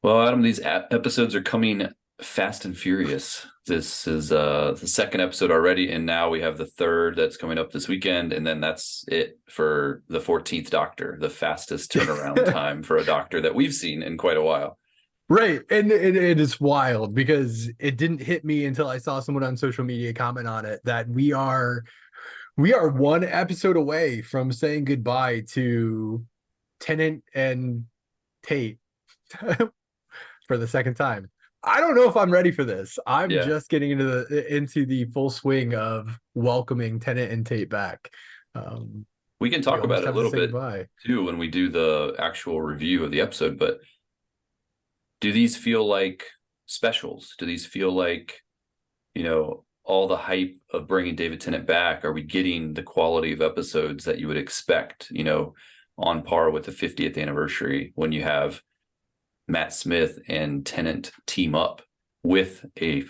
Well, Adam, these episodes are coming fast and furious. This is the second episode already, and now we have the third that's coming up this weekend, and then that's it for the 14th Doctor, the fastest turnaround time for a Doctor that we've seen in quite a while. Right. And it is wild because it didn't hit me until I saw someone on social media comment on it that we are one episode away from saying goodbye to Tennant and Tate for the second time. I don't know if I'm ready for this. I'm Yeah, just getting into the full swing of welcoming Tennant and Tate back. Um, we can we talk about almost it a have to little say bit goodbye. too when we do the actual review of the episode, but do these feel like specials? Do these feel like, all the hype of bringing David Tennant back? Are we getting the quality of episodes that you would expect, on par with the 50th anniversary when you have Matt Smith and Tennant team up with a,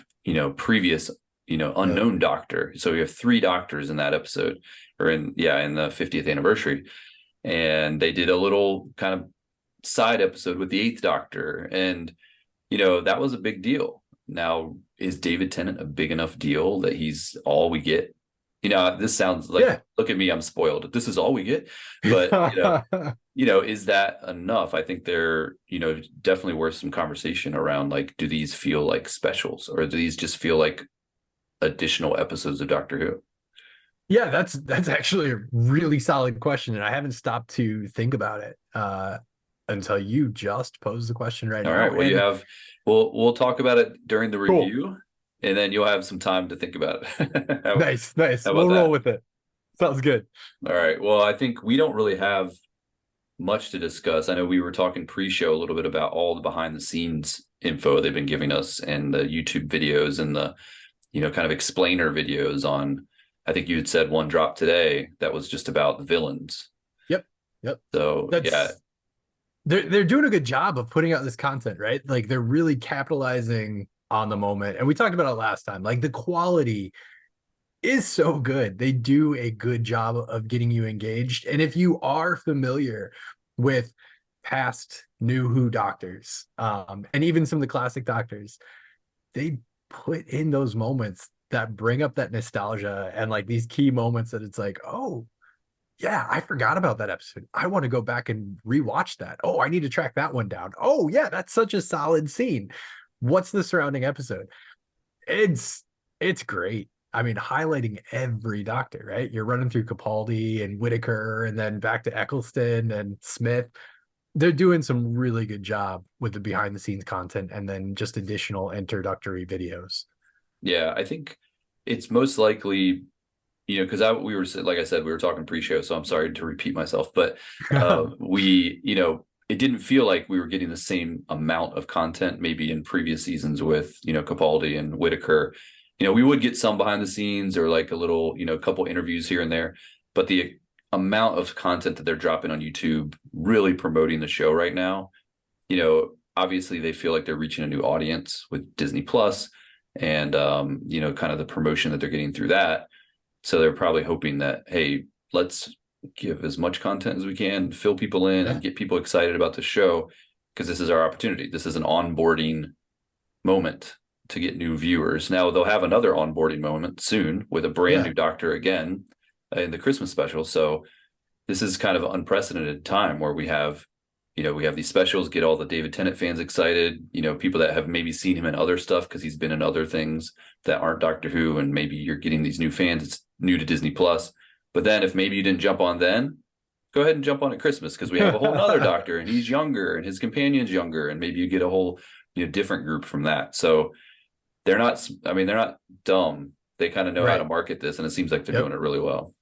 previous, Yep. unknown doctor. So we have three doctors in that episode or in the 50th anniversary. And they did a little kind of side episode with the eighth doctor. And, that was a big deal. Now, is David Tennant a big enough deal that he's all we get? This sounds like, Yeah. look at me, I'm spoiled. This is all we get. But, is that enough? I think they're, definitely worth some conversation around, like, do these feel like specials or do these just feel like additional episodes of Doctor Who? Yeah, that's actually a really solid question, and I haven't stopped to think about it until you just posed the question right All now. right. Well, And we'll talk about it during the cool, review, and then you'll have some time to think about it. how, nice, nice. how We'll about roll that? with it. Sounds good. All right. Well, I think we don't really have much to discuss. I know we were talking pre-show a little bit about all the behind the scenes info they've been giving us and the YouTube videos and the, kind of explainer videos on, I think you had said one drop today that was just about the villains. Yep, yep. So yeah, That's they're doing a good job of putting out this content, right? Like they're really capitalizing on the moment. And we talked about it last time. Like the quality is so good. They do a good job of getting you engaged. And if you are familiar with past New Who doctors, and even some of the classic doctors, they put in those moments that bring up that nostalgia and like these key moments that it's like, oh, yeah, I forgot about that episode. I want to go back and rewatch that. Oh, I need to track that one down. Oh, yeah, that's such a solid scene. What's the surrounding episode? It's it's great. I mean, highlighting every doctor, right? You're running through Capaldi and Whitaker and then back to Eccleston and Smith. They're doing some really good job with the behind the scenes content and then just additional introductory videos. yeah, I think it's most likely, because we were, like I said, we were talking pre-show, so I'm sorry to repeat myself, but it didn't feel like we were getting the same amount of content maybe in previous seasons with, Capaldi and Whitaker. We would get some behind the scenes or like a little, couple interviews here and there, but the amount of content that they're dropping on YouTube, really promoting the show right now, obviously they feel like they're reaching a new audience with Disney Plus and, kind of the promotion that they're getting through that. So they're probably hoping that, hey, let's give as much content as we can, fill people in Yeah, and get people excited about the show because this is our opportunity. This is an onboarding moment to get new viewers. Now they'll have another onboarding moment soon with a brand yeah, new doctor again in the Christmas special. So this is kind of an unprecedented time where we have these specials, get all the David Tennant fans excited, people that have maybe seen him in other stuff because he's been in other things that aren't Doctor Who, and maybe you're getting these new fans. It's new to Disney Plus. But then if maybe you didn't jump on then, go ahead and jump on at Christmas because we have a whole nother doctor and he's younger and his companion's younger, and maybe you get a whole different group from that. So they're not dumb. They kind of know how to right. market this, and it seems like they're Yep. doing it really well.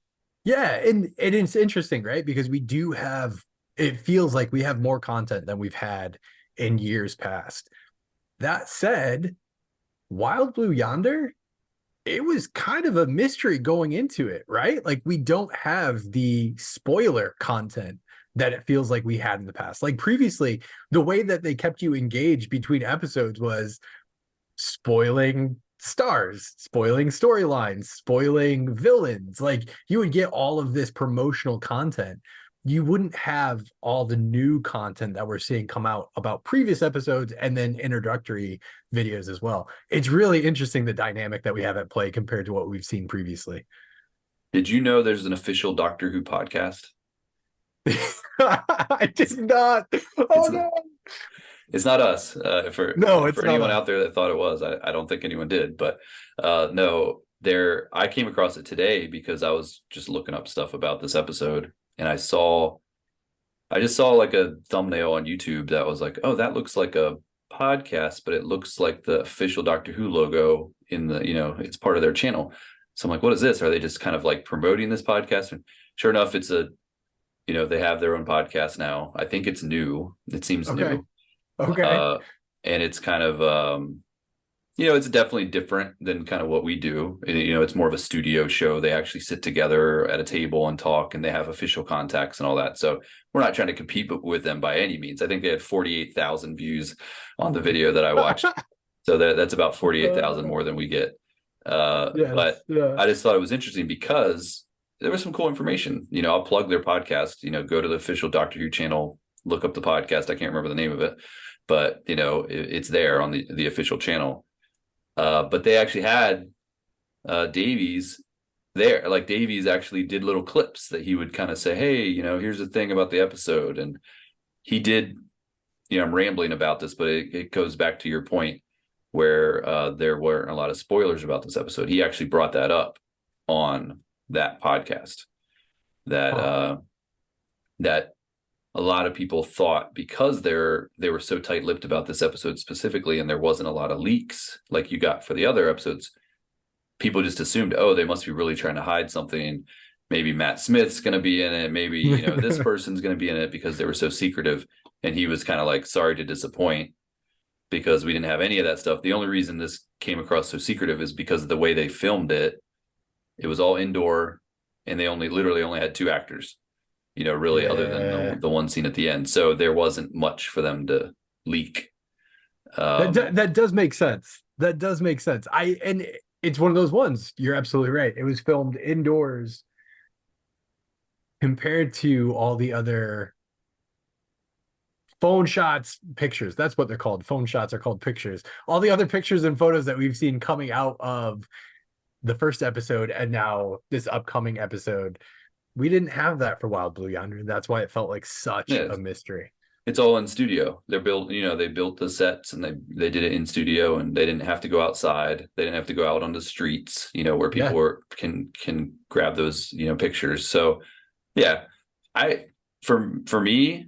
Yeah, and it's interesting, right? Because we do have it feels like we have more content than we've had in years past. That said, Wild Blue Yonder, it was kind of a mystery going into it, right? Like we don't have the spoiler content that it feels like we had in the past. Like previously, the way that they kept you engaged between episodes was spoiling stars, spoiling storylines, spoiling villains. Like you would get all of this promotional content. you wouldn't have all the new content that we're seeing come out about previous episodes and then introductory videos as well. It's really interesting the dynamic that we have at play compared to what we've seen previously. Did you know there's an official Doctor Who podcast? I did not. Oh It's no. it's not us. No, it's For not anyone us. out there that thought it was, I don't think anyone did. But no, I came across it today because I was just looking up stuff about this episode, and I just saw like a thumbnail on YouTube that was like, oh, that looks like a podcast, but it looks like the official Doctor Who logo in the, it's part of their channel. So I'm like, what is this? Are they just kind of like promoting this podcast? And sure enough, they have their own podcast now. I think it's new. It seems Okay. new. Okay. Uh, and it's kind of, it's definitely different than kind of what we do. It's more of a studio show. They actually sit together at a table and talk, and they have official contacts and all that. So we're not trying to compete with them by any means. I think they had 48,000 views on the video that I watched. So that's about 48,000 more than we get. Yes. But Yeah. I just thought it was interesting because there was some cool information. I'll plug their podcast, go to the official Doctor Who channel, look up the podcast. I can't remember the name of it, but it's there on the official channel. But they actually had Davies there. Like Davies actually did little clips that he would kind of say, hey, here's the thing about the episode. And he did, I'm rambling about this, but it goes back to your point where there weren't a lot of spoilers about this episode. He actually brought that up on that podcast that a lot of people thought, because they were so tight-lipped about this episode specifically, and there wasn't a lot of leaks like you got for the other episodes, people just assumed, oh, they must be really trying to hide something. Maybe Matt Smith's going to be in it. Maybe, this person's going to be in it, because they were so secretive. And he was kind of like, sorry to disappoint, because we didn't have any of that stuff. The only reason this came across so secretive is because of the way they filmed it. It was all indoor, and they literally only had two actors, really, other than the one scene at the end. So there wasn't much for them to leak. That does make sense. That does make sense. And it's one of those ones. You're absolutely right. It was filmed indoors compared to all the other phone shots, pictures. That's what they're called. Phone shots are called pictures. All the other pictures and photos that we've seen coming out of the first episode and now this upcoming episode, we didn't have that for Wild Blue Yonder. That's why it felt like such a mystery. It's all in studio. They're built, they built the sets, and they did it in studio, and they didn't have to go outside. They didn't have to go out on the streets, where people can grab those, pictures. So yeah, for me,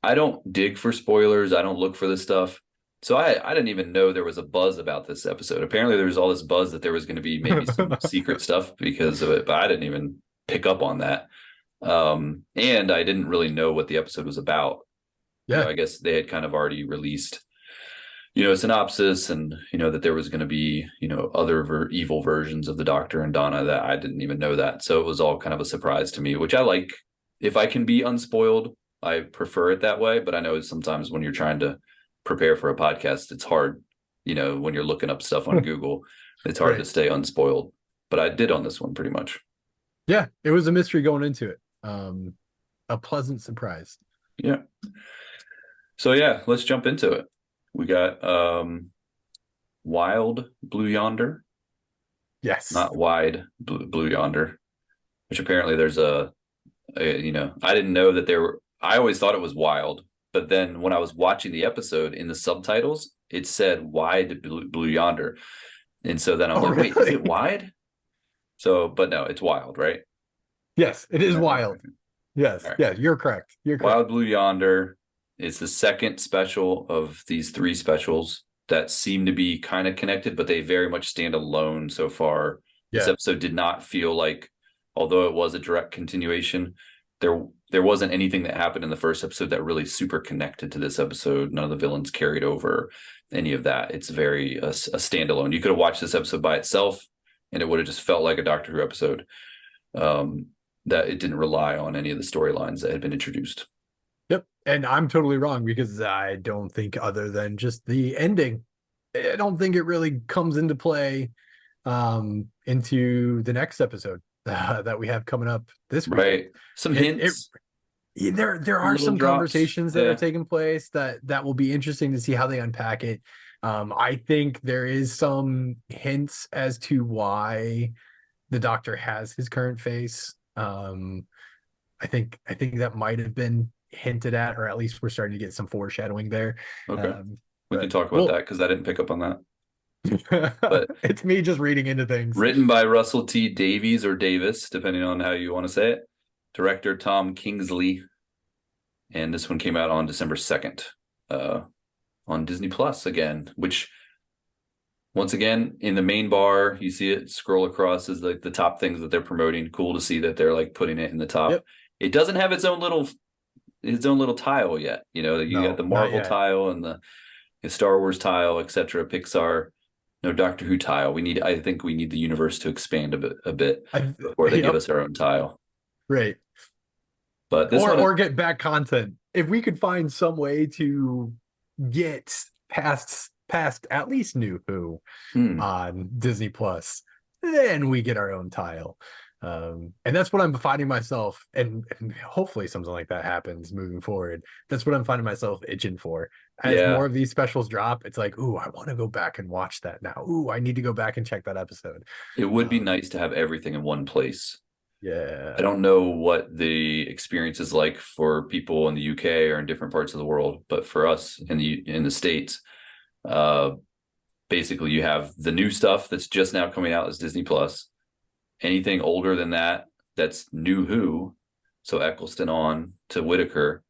I don't dig for spoilers. I don't look for this stuff. So I didn't even know there was a buzz about this episode. Apparently there was all this buzz that there was going to be maybe some secret stuff because of it, but I didn't even pick up on that. And I didn't really know what the episode was about. Yeah. I guess they had kind of already released, a synopsis, and, that there was going to be, other evil versions of the Doctor and Donna, that I didn't even know that. So it was all kind of a surprise to me, which I like. If I can be unspoiled, I prefer it that way. But I know sometimes when you're trying to prepare for a podcast, it's hard, when you're looking up stuff on Google, it's hard to stay unspoiled. But I did on this one pretty much. Yeah, it was a mystery going into it. A pleasant surprise. Yeah. So yeah, let's jump into it. We got Wild Blue Yonder. Yes. Not Wide Blue Yonder, which apparently there's I didn't know that I always thought it was Wild, but then when I was watching the episode in the subtitles, it said Wide Blue Yonder. And so then I'm like, really? Wait, is it Wide? So, but no, it's Wild, right? Yes, it is Wild. Yes. Right. Yeah, you're correct. Wild Blue Yonder. It's the second special of these three specials that seem to be kind of connected, but they very much stand alone so far. This episode did not feel like, although it was a direct continuation, there wasn't anything that happened in the first episode that really super connected to this episode. None of the villains carried over any of that. It's very a standalone. You could have watched this episode by itself, and it would have just felt like a Doctor Who episode. That it didn't rely on any of the storylines that had been introduced. Yep. And I'm totally wrong, because I don't think, other than just the ending, I don't think it really comes into play into the next episode that we have coming up this week. Right. Some hints. there are little some drops. conversations that are Yeah. taking place that will be interesting to see how they unpack it. I think there is some hints as to why the Doctor has his current face. I think that might have been hinted at, or at least we're starting to get some foreshadowing there. Okay. We can But talk about that well, because I didn't pick up on that. But it's me just reading into things. written by Russell T. Davies or Davis, depending on how you want to say it. Director Tom Kingsley. And this one came out on December 2nd on Disney Plus again, which once again in the main bar, you see it scroll across as like the top things that they're promoting. Cool to see that they're like putting it in the top. Yep. It doesn't have its own little tile yet. You know, you got No, the not Marvel yet. tile and the Star Wars tile, etc. Pixar, no Doctor Who tile. I think we need the universe to expand a bit before they give Yep. us our own tile. Right. But this Or one, get back content. If we could find some way to get past at least New Who hmm, on Disney Plus, then we get our own tile. And that's what I'm finding myself, and hopefully something like that happens moving forward. That's what I'm finding myself itching for. As yeah, more of these specials drop, it's like, ooh, I want to go back and watch that now. Ooh, I need to go back and check that episode. it would be Um, nice to have everything in one place. I yeah, don't know what the experience is like for people in the UK or in different parts of the world, but for us in the States, uh, basically you have the new stuff that's just now coming out as Disney Plus. Anything older than that, that's New Who. So Eccleston on to Whitaker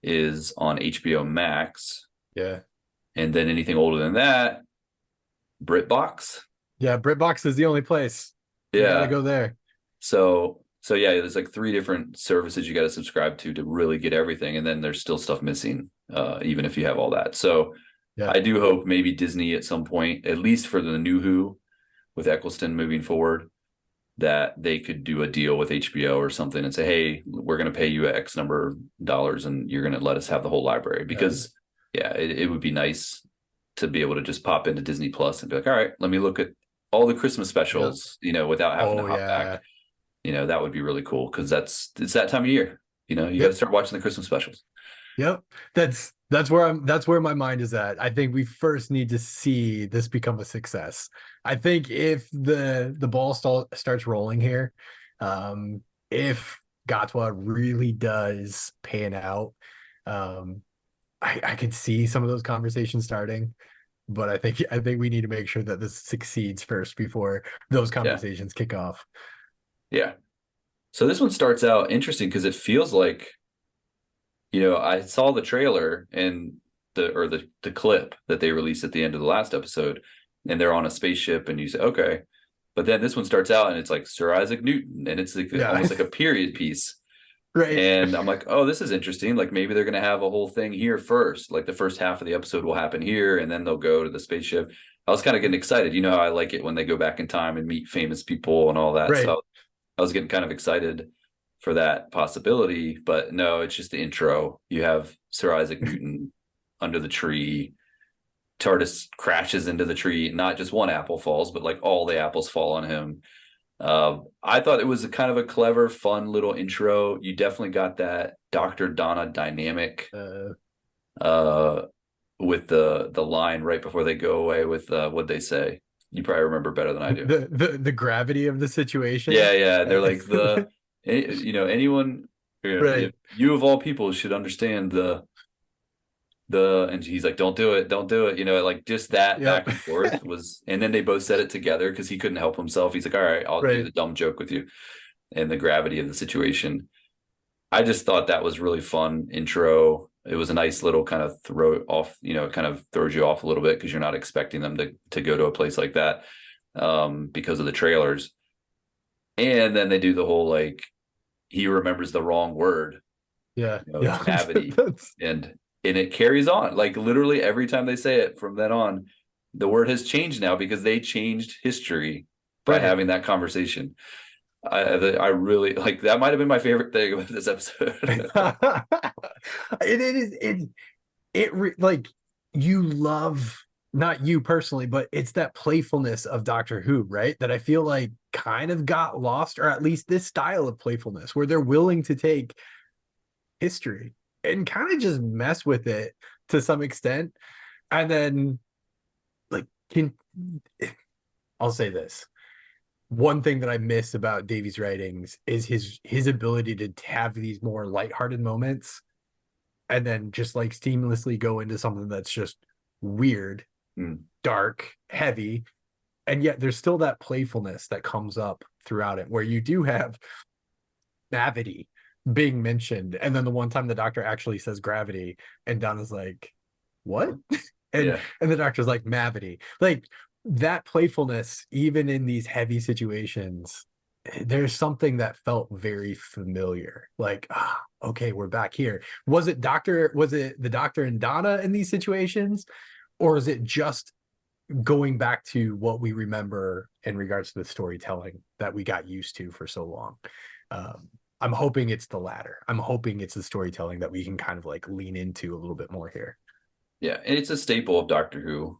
is on HBO Max, yeah, and then anything older than that, BritBox. yeah. BritBox is the only place. You got to Yeah. go there. So yeah, there's like three different services you got to subscribe to really get everything, and then there's still stuff missing, even if you have all that. So Yeah, I do hope maybe Disney at some point, at least for the New Who, with Eccleston moving forward, that they could do a deal with HBO or something and say, hey, we're going to pay you X number of dollars and you're going to let us have the whole library. yeah, Because, yeah, it would be nice to be able to just pop into Disney Plus and be like, all right, let me look at all the Christmas yeah. specials, without having to Oh hop back. yeah. That would be really cool because it's that time of year. You got to Yep. start watching the Christmas specials. Yep. That's where my mind is at. I think we first need to see this become a success. I think if the ball starts rolling here, if Gatwa really does pan out, um, I could see some of those conversations starting. But I think we need to make sure that this succeeds first before those Yeah. conversations kick off. Yeah. So this one starts out interesting because it feels like, I saw the trailer and the clip that they released at the end of the last episode, and they're on a spaceship, and you say, okay. But then this one starts out and it's like Sir Isaac Newton, and it's like Yeah. almost like a period piece. Right. And I'm like, oh, this is interesting. Like maybe they're gonna have a whole thing here first. Like the first half of the episode will happen here, and then they'll go to the spaceship. I was kind of getting excited. You know how I like it when they go back in time and meet famous people and all that. Right. So I was getting kind of excited for that possibility, but no, it's just the intro. You have Sir Isaac Newton under the tree. TARDIS crashes into the tree. Not just one apple falls, but like all the apples fall on him. I thought it was a kind of a clever, fun little intro. You definitely got that Dr. Donna dynamic uh, with the line right before they go away with what they say. You probably remember better than I do. The gravity of the situation. Yeah, yeah. They're like anyone, Right. if you of all people should understand and he's like, don't do it, don't do it. Like just that Yep. back and forth and then they both said it together because he couldn't help himself. He's like, all right, I'll do Right. the dumb joke with you and the gravity of the situation. I just thought that was really fun intro. It was a nice little kind of throw off, kind of throws you off a little bit because you're not expecting them to go to a place like that because of the trailers. And then they do the whole like he remembers the wrong word, Yeah. Yeah. gravity, That's and it carries on. Like literally every time they say it from then on, the word has changed now because they changed history by right. having that conversation. I really like that. Might have been my favorite thing about this episode. It is like you love, not you personally, but it's that playfulness of Doctor Who, right? That I feel like kind of got lost, or at least this style of playfulness where they're willing to take history and kind of just mess with it to some extent. And then, like, can I'll say this. One thing that I miss about Davy's writings is his ability to have these more lighthearted moments and then just like seamlessly go into something that's just weird, dark, heavy, and yet there's still that playfulness that comes up throughout it where you do have gravity being mentioned, and then the one time the doctor actually says gravity and Donna's like, what? and Yeah. and the doctor's like, mavity. Like, that playfulness even in these heavy situations, there's something that felt very familiar, like, okay, we're back here. Was it the doctor and Donna in these situations, or is it just going back to what we remember in regards to the storytelling that we got used to for so long? I'm hoping it's the latter. I'm hoping it's the storytelling that we can kind of like lean into a little bit more here. Yeah, and it's a staple of Doctor Who,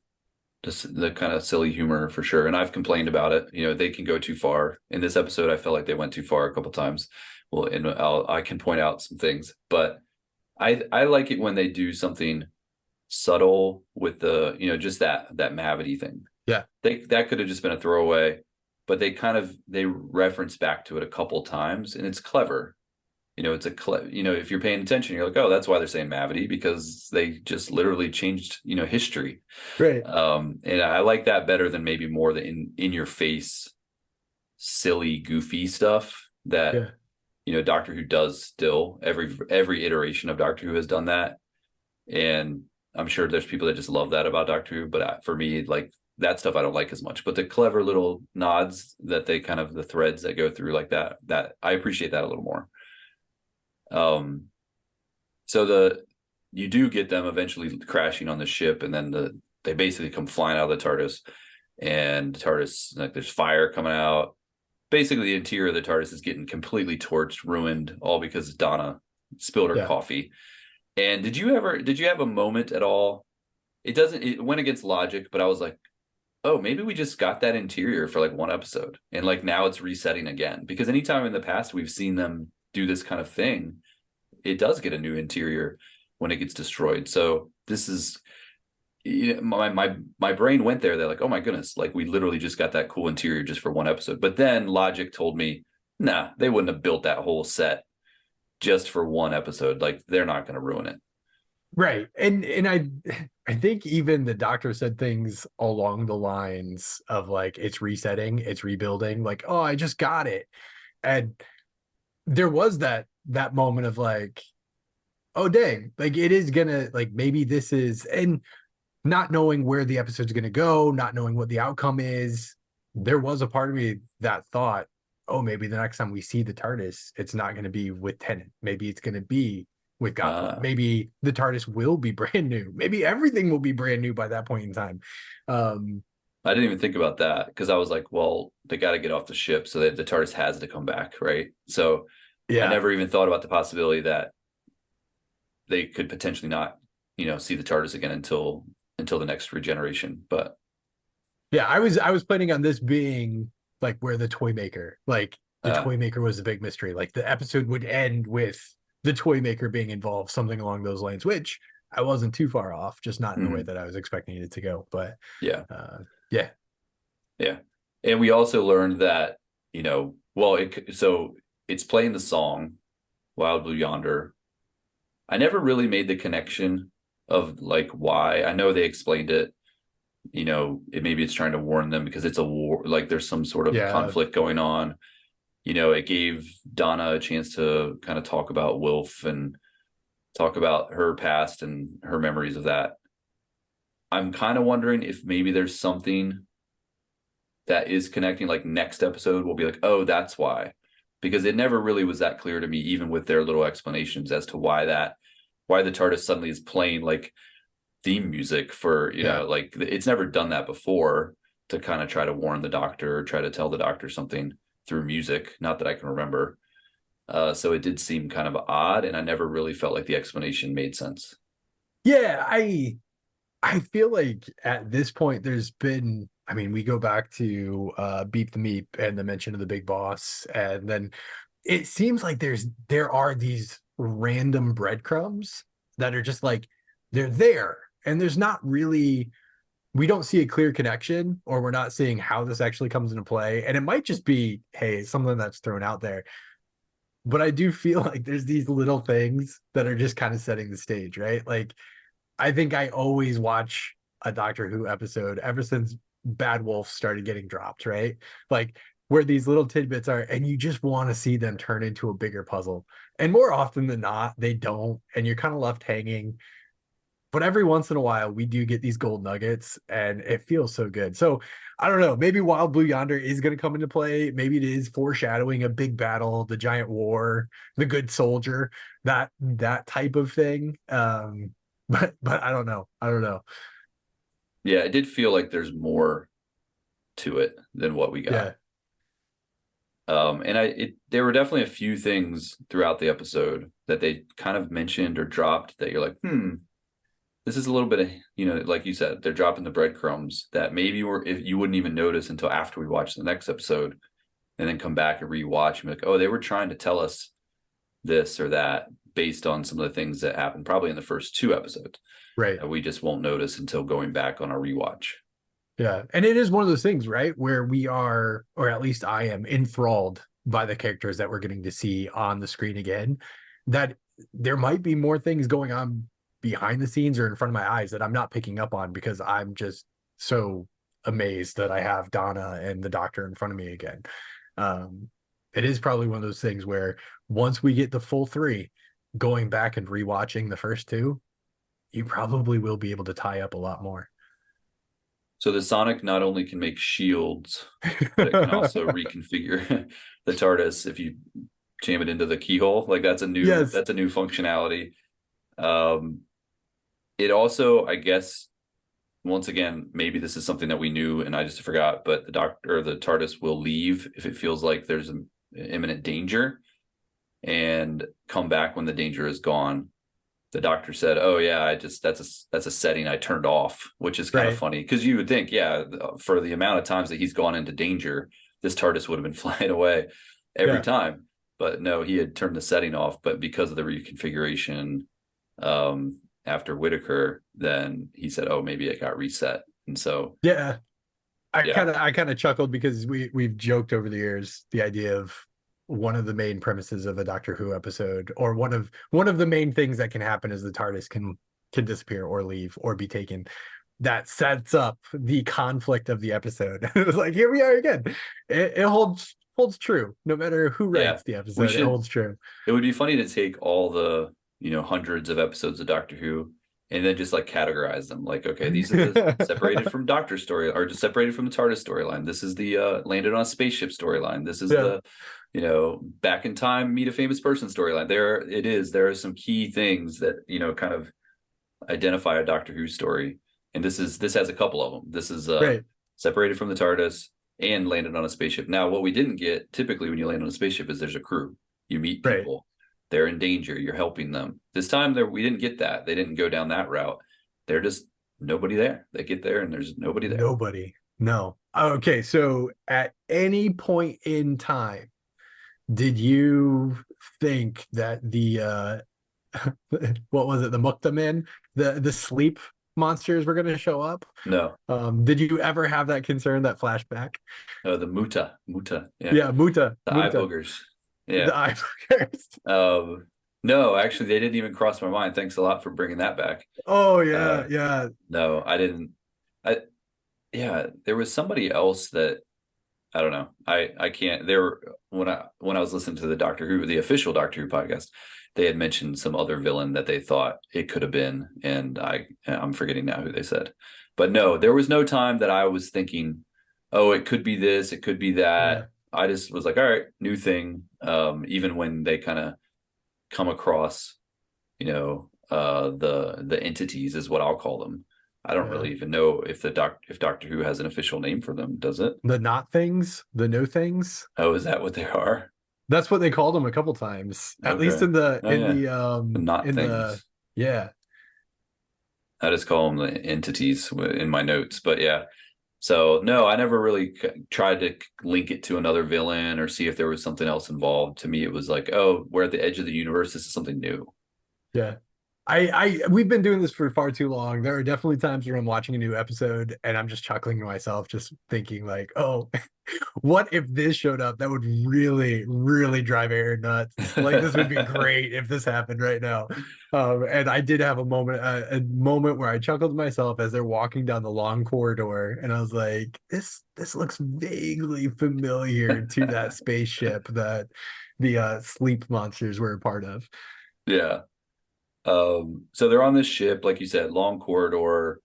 just the kind of silly humor for sure. And I've complained about it. They can go too far. In this episode, I felt like they went too far a couple times. Well, and I can point out some things, but I like it when they do something subtle with the just that mavity thing. Yeah, That could have just been a throwaway, but they reference back to it a couple times, and it's clever. It's if you're paying attention, you're like, oh, that's why they're saying mavity, because they just literally changed history. right. And I like that better than maybe more the in your face silly goofy stuff that Yeah, Doctor Who does still. Every iteration of Doctor Who has done that, and I'm sure there's people that just love that about Doctor Who, but for me, like, that stuff I don't like as much. But the clever little nods that they kind of, the threads that go through like that I appreciate that a little more. So you do get them eventually crashing on the ship, and then they basically come flying out of the TARDIS, and the TARDIS, like, there's fire coming out. Basically, the interior of the TARDIS is getting completely torched, ruined, all because Donna spilled her yeah. coffee. And did you have a moment at all? It went against logic, but I was like, oh, maybe we just got that interior for like one episode, and like now it's resetting again. Because anytime in the past we've seen them do this kind of thing, it does get a new interior when it gets destroyed. So this is, my brain went there. They're like, oh my goodness, like, we literally just got that cool interior just for one episode. But then logic told me, nah, they wouldn't have built that whole set just for one episode. Like, they're not going to ruin it. Right. And I think even the doctor said things along the lines of like, it's resetting, it's rebuilding, like, oh, I just got it. And there was that moment of like, oh dang, like, it is gonna, like, maybe this is, and not knowing where the episode's gonna go, not knowing what the outcome is, there was a part of me that thought, oh, maybe the next time we see the TARDIS, it's not gonna be with Tennant. Maybe it's gonna be with Gotham. Maybe the TARDIS will be brand new. Maybe everything will be brand new by that point in time. I didn't even think about that, because I was like, well, they got to get off the ship, so that the TARDIS has to come back, right? So I Yeah. never even thought about the possibility that they could potentially not, see the TARDIS again until the next regeneration. But Yeah, I was planning on this being like where the toy maker, like the toy maker was a big mystery. Like the episode would end with the toy maker being involved, something along those lines, which I wasn't too far off, just not in the way that I was expecting it to go. But yeah, yeah. yeah. And we also learned that, so it's playing the song Wild Blue Yonder. I never really made the connection of like why. I know they explained it. Maybe it's trying to warn them because it's a war, like there's some sort of Yeah. conflict going on. It gave Donna a chance to kind of talk about Wilf and talk about her past and her memories of that. I'm kind of wondering if maybe there's something that is connecting, like next episode we'll be like, oh, that's why, because it never really was that clear to me, even with their little explanations as to why the TARDIS suddenly is playing like theme music for, Yeah. like it's never done that before, to kind of try to warn the doctor or try to tell the doctor something through music, not that I can remember. So it did seem kind of odd, and I never really felt like the explanation made sense. Yeah, I feel like at this point there's been, I mean, we go back to Beep the Meep and the mention of the big boss, and then it seems like there are these random breadcrumbs that are just like they're there, and there's not really, we don't see a clear connection, or we're not seeing how this actually comes into play. And it might just be, hey, something that's thrown out there. But I do feel like there's these little things that are just kind of setting the stage, right? Like, I think I always watch a Doctor Who episode ever since Bad Wolf started getting dropped, right? Like, where these little tidbits are, and you just want to see them turn into a bigger puzzle. And more often than not, they don't, and you're kind of left hanging. But every once in a while, we do get these gold nuggets, and it feels so good. So I don't know. Maybe Wild Blue Yonder is going to come into play. Maybe it is foreshadowing a big battle, the giant war, the good soldier, that type of thing. But I don't know. I don't know. Yeah, it did feel like there's more to it than what we got. Yeah. And there were definitely a few things throughout the episode that they kind of mentioned or dropped that you're like, this is a little bit of, like you said, they're dropping the breadcrumbs that maybe if you wouldn't even notice until after we watch the next episode, and then come back and rewatch and be like, oh, they were trying to tell us this or that based on some of the things that happened probably in the first two episodes. Right. That we just won't notice until going back on our rewatch. Yeah. And it is one of those things, right, where we are, or at least I am, enthralled by the characters that we're getting to see on the screen again, that there might be more things going on behind the scenes or in front of my eyes that I'm not picking up on because I'm just so amazed that I have Donna and the Doctor in front of me again. It is probably one of those things where once we get the full three, going back and rewatching the first two, you probably will be able to tie up a lot more. So the Sonic not only can make shields, but it can also reconfigure the TARDIS if you jam it into the keyhole. Like that's a new Yes. functionality. It also, I guess, once again, maybe this is something that we knew and I just forgot, but the TARDIS will leave if it feels like there's an imminent danger and come back when the danger is gone. The Doctor said, oh yeah, that's a setting I turned off, which is kind of funny because you would think, yeah, for the amount of times that he's gone into danger, this TARDIS would have been flying away every time. But no, he had turned the setting off. But because of the reconfiguration after Whitaker, then he said, oh, maybe it got reset. And so I kind of chuckled because we've joked over the years the idea of one of the main premises of a Doctor Who episode, or one of the main things that can happen is the TARDIS can disappear or leave or be taken. That sets up the conflict of the episode. It was like, here we are again. It holds true no matter who writes the episode. It holds true. It would be funny to take all the hundreds of episodes of Doctor Who and then just like categorize them. Like, okay, these are the separated from Doctor story, or just separated from the TARDIS storyline. This is the landed on a spaceship storyline. This is the back in time, meet a famous person storyline. There are some key things that kind of identify a Doctor Who story, and this has a couple of them. This is separated from the TARDIS and landed on a spaceship. Now, what we didn't get typically when you land on a spaceship is there's a crew. You meet people. They're in danger. You're helping them. This time we didn't get that. They didn't go down that route. They're just nobody there. They get there and there's nobody there. Nobody. No. Okay. So at any point in time, did you think that the what was it, the Muktaman, the sleep monsters were going to show up? No. Did you ever have that concern, that flashback? The Muta. Yeah, Muta. The eye boogers. Yeah. The eye boogers. No, actually, they didn't even cross my mind. Thanks a lot for bringing that back. Oh yeah. No, I didn't. There was somebody else that I don't know. I can't. When I was listening to the official Doctor Who podcast, they had mentioned some other villain that they thought it could have been, and I'm forgetting now who they said. But no, there was no time that I was thinking, oh, it could be this, it could be that. Yeah. I just was like, all right, new thing. Even when they kind of come across, the entities is what I'll call them. I don't really even know if Doctor Who has an official name for them, does it? The not things, the no things. Oh, is that what they are? That's what they called them a couple times, at least in the not things. Yeah. I just call them the entities in my notes, but yeah. So no, I never really tried to link it to another villain or see if there was something else involved. To me, it was like, oh, we're at the edge of the universe. This is something new. Yeah. We've been doing this for far too long. There are definitely times where I'm watching a new episode and I'm just chuckling to myself, just thinking like, oh, what if this showed up? That would really, really drive Aaron nuts. Like this would be great if this happened right now. And I did have a moment where I chuckled to myself as they're walking down the long corridor, and I was like, this looks vaguely familiar to that spaceship that the sleep monsters were a part of. Yeah. So they're on this ship, like you said, long corridor.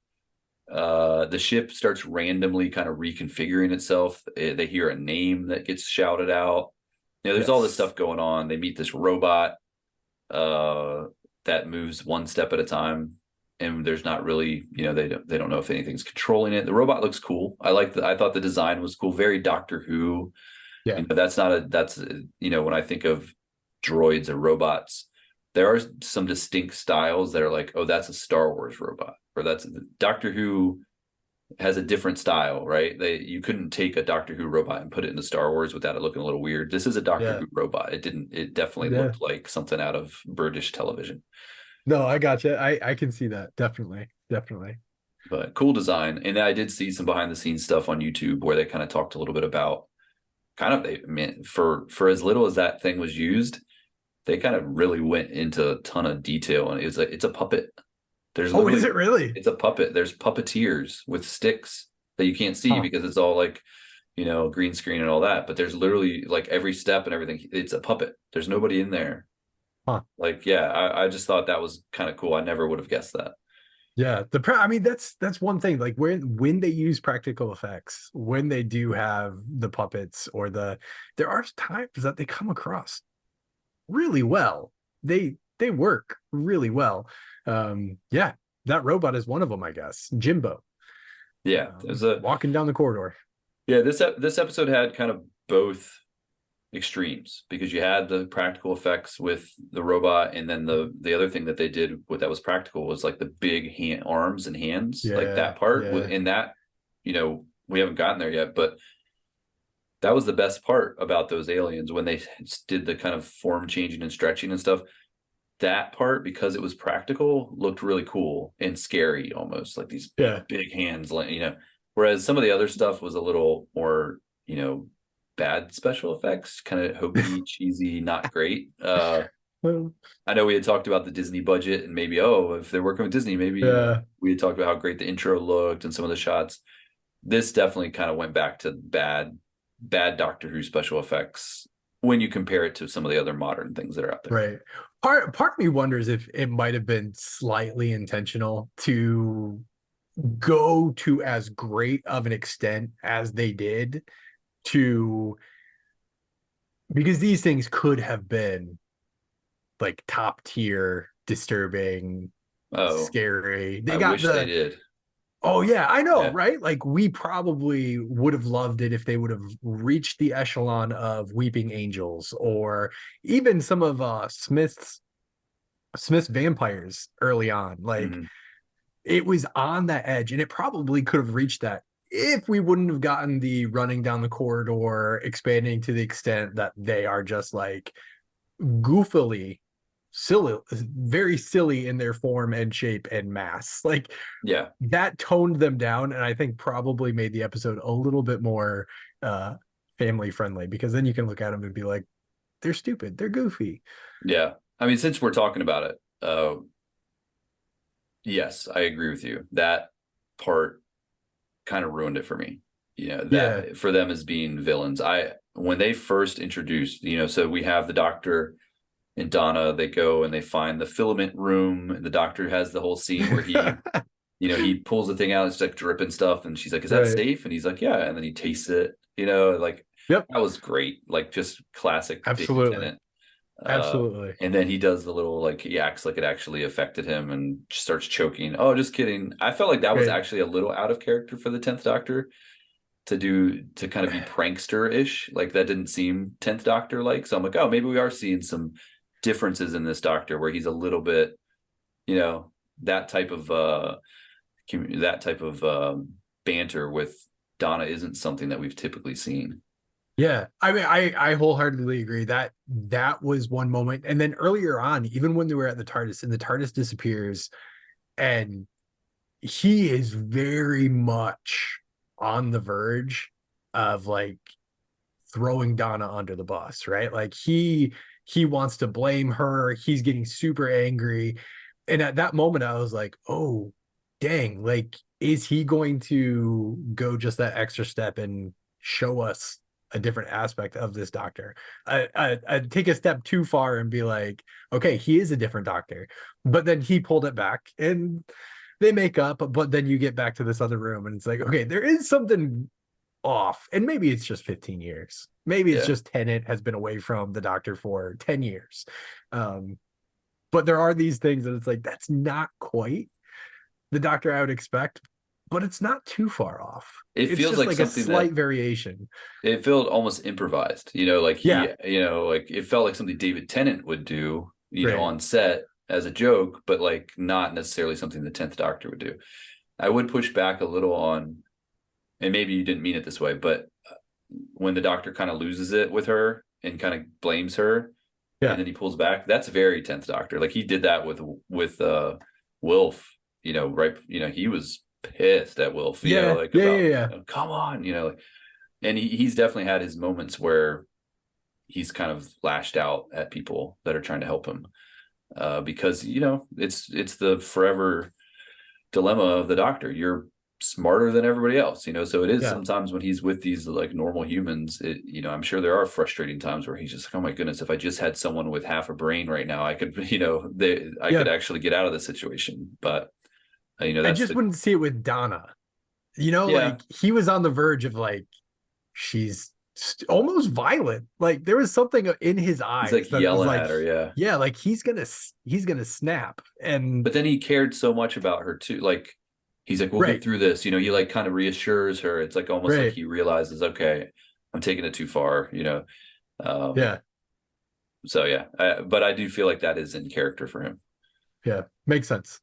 The ship starts randomly kind of reconfiguring itself. They hear a name that gets shouted out. There's all this Yes. stuff going on. They meet this robot uh, that moves one step at a time, and there's not really, they don't know if anything's controlling it. The robot looks cool. I thought the design was cool, very Doctor Who. Yeah. When I think of droids or robots, there are some distinct styles that are like, oh, that's a Star Wars robot, or that's Doctor Who has a different style, right? You couldn't take a Doctor Who robot and put it into Star Wars without it looking a little weird. This is a Doctor Yeah. Who robot. It definitely Yeah. looked like something out of British television, No, I gotcha. I can see that. Definitely. Definitely. but cool design. And I did see some behind the scenes stuff on YouTube where they kind of talked a little bit about kind of they meant for as little as that thing was used, they kind of really went into a ton of detail, and it's a puppet. There's Oh, is literally it really? It's a puppet. There's puppeteers with sticks that you can't see Huh. because it's all like, green screen and all that. But there's literally like every step and everything. It's a puppet. There's nobody in there. Huh. Like, yeah, I just thought that was kind of cool. I never would have guessed that. Yeah. I mean, that's one thing. Like when they use practical effects, when they do have the puppets or there are times that they come across really well. They work really well. Yeah, that robot is one of them, I guess. Jimbo. Yeah, there's a Walking down the corridor. yeah. This episode had kind of both extremes because you had the practical effects with the robot, and then the other thing that they did with that was practical was like the big arms and hands, like Yeah, that part yeah, in that, we haven't gotten there yet, but that was the best part about those aliens when they did the kind of form changing and stretching and stuff. That part, because it was practical, looked really cool and scary, almost like these yeah. big hands, whereas some of the other stuff was a little more, bad special effects, kind of hokey, cheesy, not great. Well, I know we had talked about the Disney budget and maybe, oh, if they're working with Disney, maybe, yeah, we had talked about how great the intro looked and some of the shots. This definitely kind of went back to bad Doctor Who special effects when you compare it to some of the other modern things that are out there. right. Part of me wonders if it might have been slightly intentional to go to as great of an extent as they did to because these things could have been like top tier, disturbing, Oh, scary. They I got wish they the did. oh yeah, I know, Yeah. right? Like we probably would have loved it if they would have reached the echelon of Weeping Angels or even some of Smith's vampires early on. Like Mm-hmm. it was on that edge, and it probably could have reached that if we wouldn't have gotten the running down the corridor, expanding to the extent that they are just like goofily silly, very silly in their form and shape and mass. Like Yeah. that toned them down, and I think probably made the episode a little bit more uh family friendly because then you can look at them and be like, they're stupid, they're goofy. Yeah. I mean, since we're talking about it, yes, I agree with you. That part kind of ruined it for me. Yeah. That for them as being villains. When they first introduced, so we have the Doctor and Donna, they go and they find the filament room, and the Doctor has the whole scene where he pulls the thing out, it's like dripping stuff, and she's like, "Is that Right. safe?" And he's like, "Yeah." And then he tastes it, like Yep. that was great, like just classic David Absolutely. Tennant. Absolutely. And then he does the little like he acts like it actually affected him and starts choking. Oh, just kidding. I felt like that was Right. actually a little out of character for the 10th Doctor to kind of be prankster-ish. Like that didn't seem 10th Doctor like. So I'm like, oh, maybe we are seeing some differences in this Doctor where he's a little bit, you know, that type of banter with Donna isn't something that we've typically seen. Yeah. I mean, I wholeheartedly agree that that was one moment. And then earlier on, even when they were at the TARDIS and the TARDIS disappears, and he is very much on the verge of like throwing Donna under the bus, right? Like he wants to blame her. He's getting super angry. And at that moment, I was like, oh, dang, like, is he going to go just that extra step and show us a different aspect of this doctor? I'd take a step too far and be like, okay, he is a different doctor. But then he pulled it back and they make up. But then you get back to this other room and it's like, okay, there is something off. And maybe it's just 15 years. Maybe it's Yeah. just Tennant has been away from the doctor for 10 years. But there are these things that it's like, that's not quite the doctor I would expect, but it's not too far off. It It's feels just like like a something that slight variation. it felt almost improvised, like Yeah, like it felt like something David Tennant would do, right. on set as a joke, but like not necessarily something the 10th Doctor would do. I would push back a little on, and maybe you didn't mean it this way, but when the Doctor kind of loses it with her and kind of blames her, and Yeah. then he pulls back, that's very 10th Doctor. Like he did that with Wilf, right, he was pissed at Wilf, Yeah. like Yeah. about, Yeah. come on, like, and he's definitely had his moments where he's kind of lashed out at people that are trying to help him, because it's the forever dilemma of the Doctor. You're smarter than everybody else, so it is Yeah. sometimes when he's with these like normal humans, I'm sure there are frustrating times where he's just like, oh my goodness, if I just had someone with half a brain right now, I could, I Yeah. could actually get out of this situation. But I that's just the, wouldn't see it with Donna. yeah, Like he was on the verge of like, she's almost violent. Like there was something in his he's eyes like that was yelling like, at her, yeah. yeah, like he's gonna snap. And But then he cared so much about her too. Like he's like, we'll get right, through this. He like kind of reassures her. It's like almost like right, he realizes, okay, I'm taking it too far. Um, yeah, so yeah, but I do feel like that is in character for him. yeah, makes sense,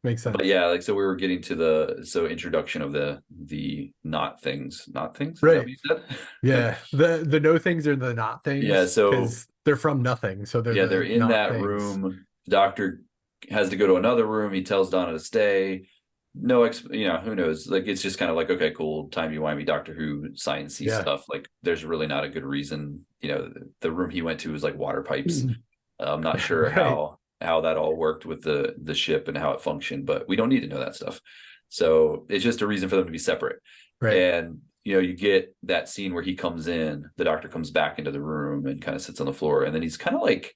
makes But sense. yeah, like so we were getting to the introduction of the not things. Is that what Right, you said? yeah. The no things are the not Yeah. things So because they're from nothing, so they're yeah, they're the in not that things. room. The Doctor has to go to another room. He tells Donna to stay. No, who knows? Like it's just kind of like, okay, cool, timey-wimey Doctor Who sciencey Yeah, stuff. Like there's really not a good reason. The room he went to was like water pipes. I'm not sure right, how that all worked with the ship and how it functioned, but we don't need to know that stuff. So it's just a reason for them to be separate. right. And you get that scene where he comes in, the Doctor comes back into the room and kind of sits on the floor, and then he's kind of like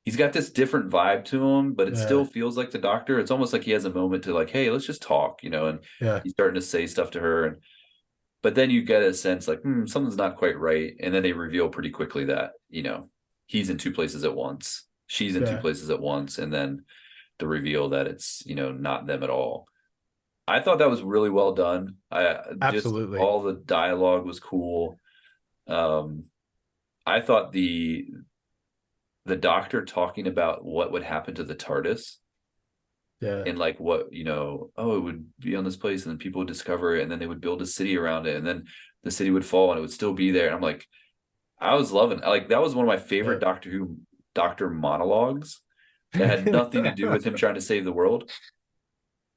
he's got this different vibe to him, but it still Yeah, feels like the Doctor. It's almost like he has a moment to like, hey, let's just talk, and yeah, he's starting to say stuff to her, but then you get a sense like something's not quite right, and then they reveal pretty quickly that he's in two places at once, she's in two yeah. places at once, and then the reveal that it's not them at all. I thought that was really well done. I just Absolutely. all the dialogue was cool. Um, I thought the Doctor talking about what would happen to the TARDIS Yeah. and like what oh, it would be on this place and then people would discover it and then they would build a city around it and then the city would fall and it would still be there. And I'm like, I was loving, like, that was one of my favorite Yeah. Doctor Who Doctor monologues that had nothing to do with him trying to save the world.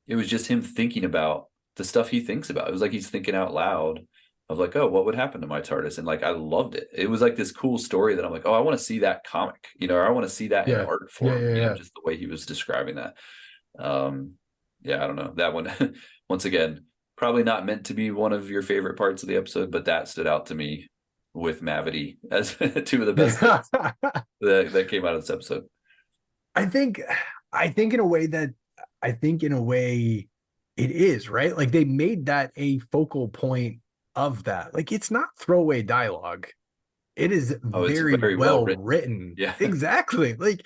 It was just him thinking about the stuff he thinks about. It was like he's thinking out loud of like, oh, what would happen to my TARDIS? And like I loved it. It was like this cool story that I'm like, oh, I want to see that comic, or I want to see that in Yeah. art Yeah. form, Yeah. Yeah. just the way he was describing that. Um, yeah, I don't know. That one, once again, probably not meant to be one of your favorite parts of the episode, but that stood out to me with Mavity as two of the best things that came out of this episode. I think I think in a way that I think in a way it is, right? Like they made that a focal point of that. Like it's not throwaway dialogue. It is Oh, it's very very well well written. written. Yeah. Exactly. Like,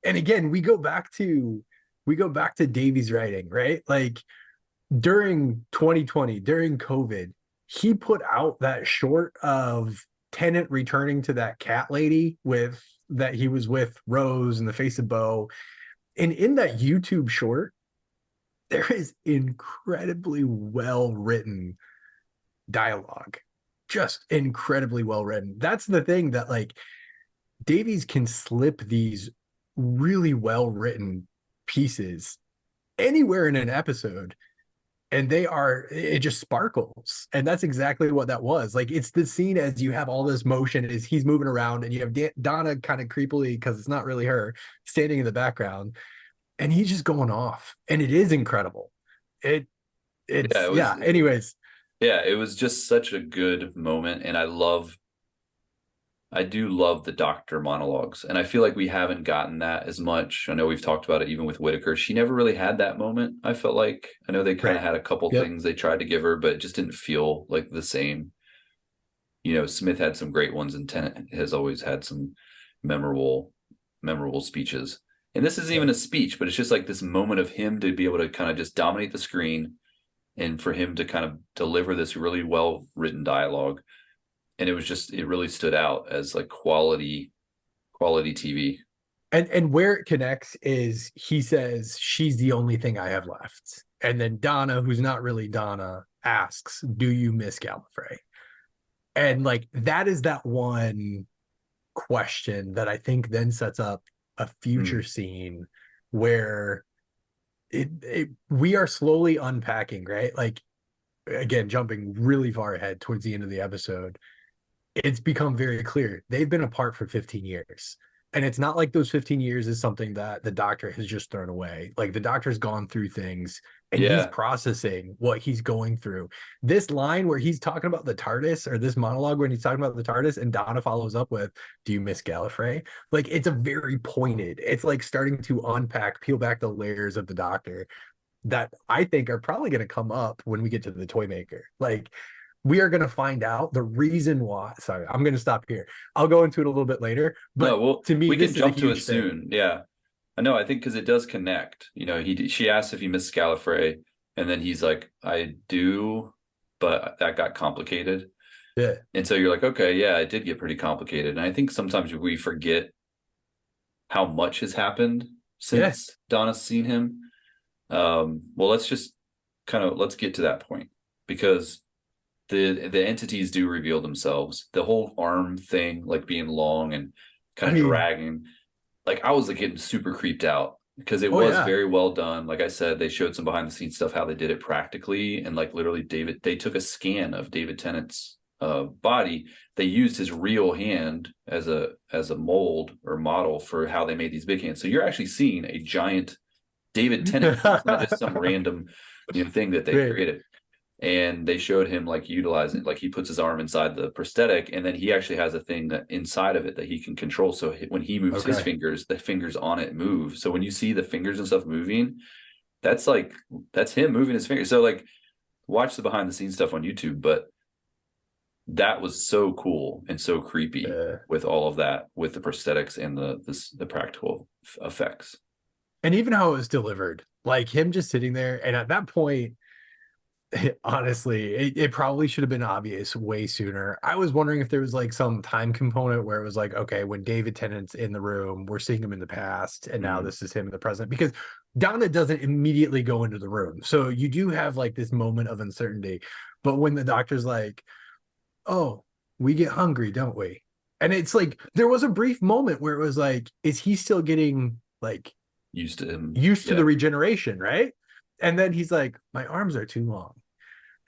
and again, we go back to Davies writing, right? Like during 2020, during COVID, he put out that short of Tennant returning to that cat lady with that he was with Rose and the face of Bo. And in that YouTube short, there is incredibly well written dialogue, just incredibly well written. That's the thing, that like Davies can slip these really well written pieces anywhere in an episode, and it just sparkles. And that's exactly what that was. Like, it's the scene as you have all this motion, as he's moving around, and you have Donna kind of creepily, because it's not really her, standing in the background, and he's just going off, and it is incredible. it Yeah, it's it was. yeah, anyways. Yeah, it was just such a good moment, and I do love the doctor monologues, and I feel like we haven't gotten that as much. I know we've talked about it even with Whitaker. She never really had that moment. I felt like I know they kind Right. of had a couple Yep. things they tried to give her, but it just didn't feel like the same. Smith had some great ones, and Tennant has always had some memorable, memorable speeches. And this isn't even Yep. a speech, but it's just like this moment of him to be able to kind of just dominate the screen, and for him to kind of deliver this really well written dialogue. And it really stood out as like quality TV. And where it connects is, he says, she's the only thing I have left. And then Donna, who's not really Donna, asks, do you miss Gallifrey? And like, that is that one question that I think then sets up a future Mm. scene where we are slowly unpacking, right? Like, again, jumping really far ahead towards the end of the episode, it's become very clear they've been apart for 15 years. And it's not like those 15 years is something that the doctor has just thrown away. Like, the doctor's gone through things, and he's Yeah. processing what he's going through. This line where he's talking about the TARDIS, or this monologue when he's talking about the TARDIS, and Donna follows up with, do you miss Gallifrey? Like, it's a very pointed, it's like starting to unpack, peel back the layers of the doctor that I think are probably going to come up when we get to the toy maker. Like, we are going to find out the reason why. Sorry, I'm going to stop here. I'll go into it a little bit later. No, But well, to me, we can this is a jump to it huge thing. soon. Yeah. I know. I think because it does connect. She asked if he missed Gallifrey, and then he's like, I do, but that got complicated. Yeah. And so you're like, okay, yeah, it did get pretty complicated. And I think sometimes we forget how much has happened Yeah. since Donna's seen him. Well, let's get to that point, because the entities do reveal themselves. The whole arm thing, like being long and I kind of mean, dragging, like I was like getting super creeped out because it oh, was yeah. very well done. Like I said, they showed some behind the scenes stuff how they did it practically, and like literally they took a scan of David Tennant's body. They used his real hand as a mold or model for how they made these big hands. So you're actually seeing a giant David Tennant hand. It's not just some random thing that they Great. created. And they showed him like utilizing, like he puts his arm inside the prosthetic, and then he actually has a thing that inside of it that he can control. So when he moves his Okay. fingers, the fingers on it move. So when you see the fingers and stuff moving, that's him moving his fingers. So like, watch the behind the scenes stuff on YouTube. But that was so cool and so creepy Uh, with all of that, with the prosthetics and the practical effects. and even how it was delivered, like him just sitting there. And at that point, honestly, it probably should have been obvious way sooner. I was wondering if there was like some time component where it was like, okay, when David Tennant's in the room, we're seeing him in the past, and now Mm. this is him in the present, because Donna doesn't immediately go into the room. So you do have like this moment of uncertainty. But when the doctor's like, oh, we get hungry, don't we? And it's like, there was a brief moment where it was like, is he still getting like Used to him. used to Yeah. the regeneration, right? And then he's like, my arms are too long.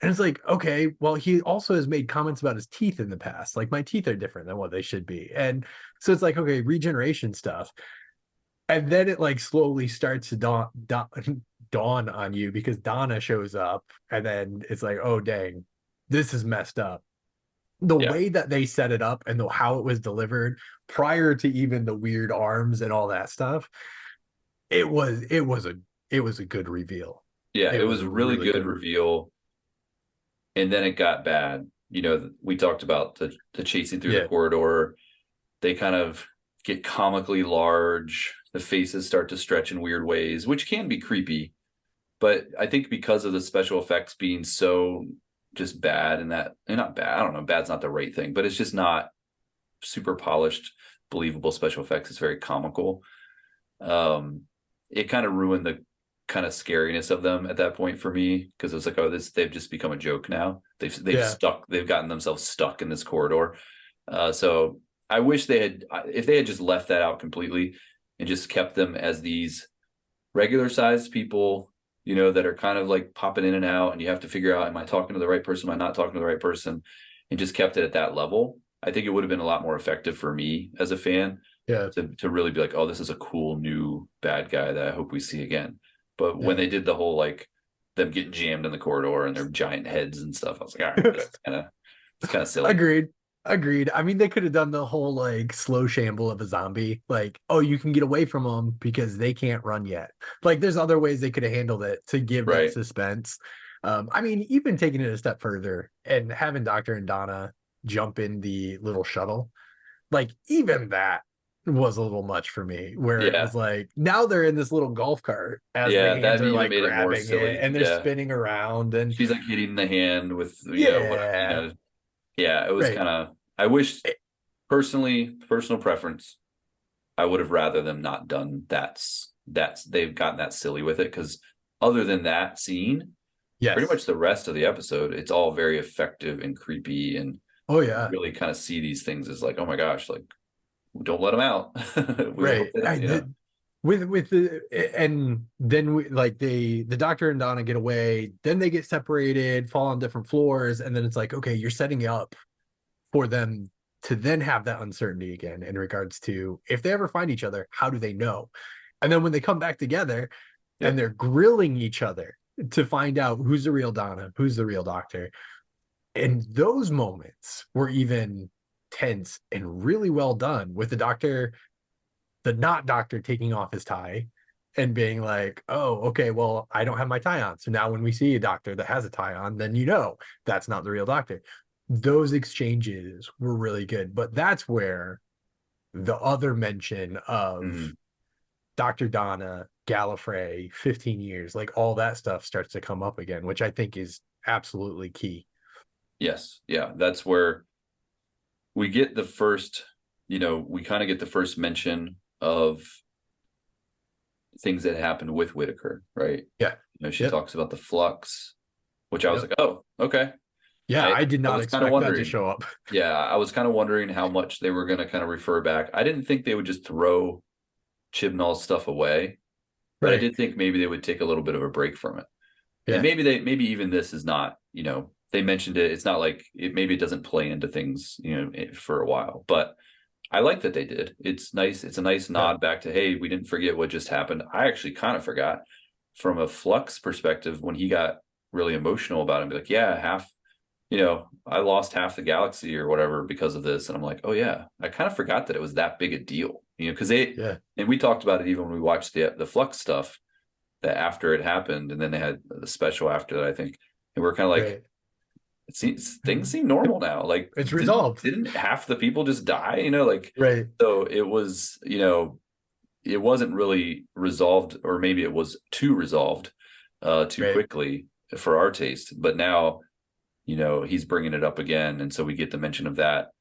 And it's like, okay, well, he also has made comments about his teeth in the past. Like, my teeth are different than what they should be. And so it's like, okay, regeneration stuff. And then it like slowly starts to dawn on you, because Donna shows up, and then it's like, oh, dang, this is messed up. The Yeah. way that they set it up, and how it was delivered prior to even the weird arms and all that stuff, it was a good reveal. Yeah. It It was was a a really really good good reveal, and then it got bad. We talked about the chasing through the yeah. corridor. They kind of get comically large. The faces start to stretch in weird ways, which can be creepy. But I think because of the special effects being so just bad, and not bad, I don't know, bad's not the right thing, but it's just not super polished, believable special effects. It's very comical. It kind of ruined kind of scariness of them at that point for me, because it was like, oh, they've just become a joke now. Yeah. They've gotten themselves stuck in this corridor. So I wish they had, if they had just left that out completely and just kept them as these regular sized people, that are kind of like popping in and out, and you have to figure out, am I talking to the right person? Am I not talking to the right person? And just kept it at that level. I think it would have been a lot more effective for me as a fan Yeah. to really be like, oh, this is a cool new bad guy that I hope we see again. But when Yeah. they did the whole like them getting jammed in the corridor and their giant heads and stuff, I was like, all right, it's kind of silly. Agreed. Agreed. I mean, they could have done the whole like slow shamble of a zombie. Like, oh, you can get away from them because they can't run yet. Like, there's other ways they could have handled it to give that Right. suspense. I mean, even taking it a step further and having Doctor and Donna jump in the little shuttle, like, even that was a little much for me, where it Yeah. was like, now they're in this little golf cart as the Yeah. hands That are even like made it more grabbing it silly. and they're Yeah. spinning around. And She's like hitting the hand with, whatever, yeah, yeah, it was right. kind of, I wish personally, personal preference, I would have rather them not done that's they've gotten that silly with it, because other than that scene, pretty Yes. much the rest of the episode, it's all very effective and creepy, and Oh, you yeah. really kind of see these things as like, oh my gosh, like don't let them out. We hope Right. they don't, With the and then the doctor and Donna get away, then they get separated, fall on different floors, and then it's like, okay, you're setting up for them to then have that uncertainty again in regards to if they ever find each other, how do they know? And then when they come back together and Yep. they're grilling each other to find out who's the real Donna, who's the real doctor. And those moments were even tense and really well done with the doctor, the not doctor taking off his tie and being like, oh, okay, well, I don't have my tie on. So now when we see a doctor that has a tie on, then that's not the real doctor. Those exchanges were really good. But that's where the other mention of Mhm. Dr. Donna, Gallifrey, 15 years, like all that stuff starts to come up again, which I think is absolutely key. Yes, yeah, that's where we get the first, we kind of get the first mention of things that happened with Whitaker, right? Yeah. She Yep. talks about the flux, which I was Yep. like, oh, okay. Yeah, I I did I not was kind of expect that to wondering. show up. Yeah, I was kind of wondering how much they were going to kind of refer back. I didn't think they would just throw Chibnall's stuff away, but I Right. did think maybe they would take a little bit of a break from it. And Yeah. maybe even this is not, they mentioned it. It's not like maybe it doesn't play into things, for a while, but I like that they did. It's nice. It's a nice Yeah. nod back to, hey, we didn't forget what just happened. I actually kind of forgot from a Flux perspective when he got really emotional about it. Be like, yeah, I lost half the galaxy or whatever because of this. And I'm like, oh yeah, I kind of forgot that it was that big a deal, because Yeah. and we talked about it even when we watched the Flux stuff, that after it happened, and then they had the special after that, I think, and we're kind of like, Right. it seems things seem normal now. Like, It's didn't resolved. didn't half the people just die? Like, Right. so it was, it wasn't really resolved, or maybe it was too resolved too Right. quickly for our taste. But now, he's bringing it up again, and so we get the mention of that,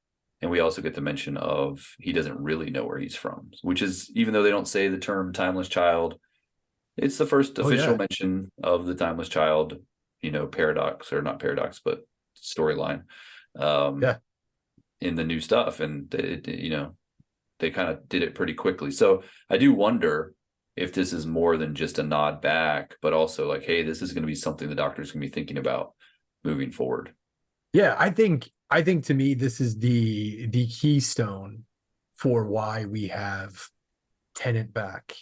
and we also get the mention of he doesn't really know where he's from, which is, even though they don't say the term timeless child, it's the first Oh, official yeah. mention of the timeless child, paradox, or not paradox, but storyline, um, Yeah. in the new stuff, and they kind of did it pretty quickly. So I do wonder if this is more than just a nod back, but also like, hey, this is going to be something the doctor's going to be thinking about moving forward. Yeah. I think to me, this is the keystone for why we have Tennant back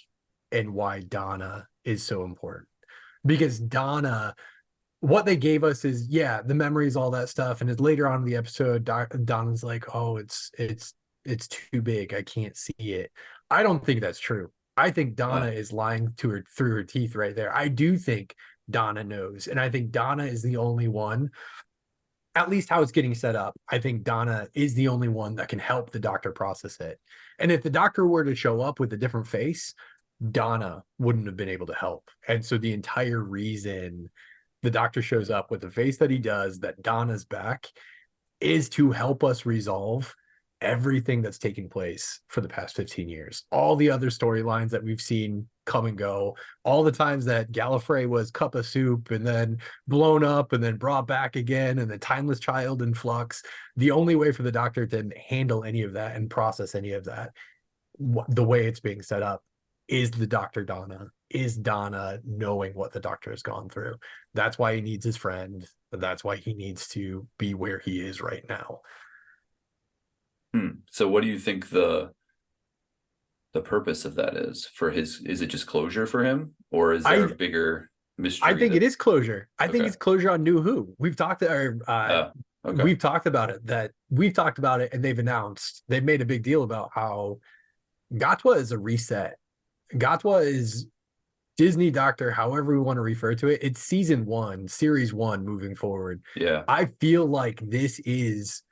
and why Donna is so important. Because Donna, what they gave us is, yeah, the memories, all that stuff. And it's later on in the episode, Donna's like, oh, it's too big. I can't see it. I don't think that's true. I think Donna Uh, is lying to her through her teeth right there. I do think Donna knows. And I think Donna is the only one, at least how it's getting set up. I think Donna is the only one that can help the doctor process it. And if the doctor were to show up with a different face, Donna wouldn't have been able to help. And so the entire reason the doctor shows up with the face that he does, that Donna's back, is to help us resolve everything that's taking place for the past 15 years, all the other storylines that we've seen come and go, all the times that Gallifrey was cup of soup and then blown up and then brought back again, and the timeless child in flux. The only way for the Doctor to handle any of that and process any of that, the way it's being set up, is the Dr. Donna, is Donna knowing what the Doctor has gone through. That's why he needs his friend. That's why he needs to be where he is right now. So what do you think the purpose of that is for his? Is it just closure for him, or is there a bigger mystery? I think it is closure. I think Okay. it's closure on New Who. Okay. We've talked about it, and they've made a big deal about how Gatwa is a reset. Gatwa is Disney Doctor, however we want to refer to it. It's season 1, series 1 moving forward. Yeah. I feel like this is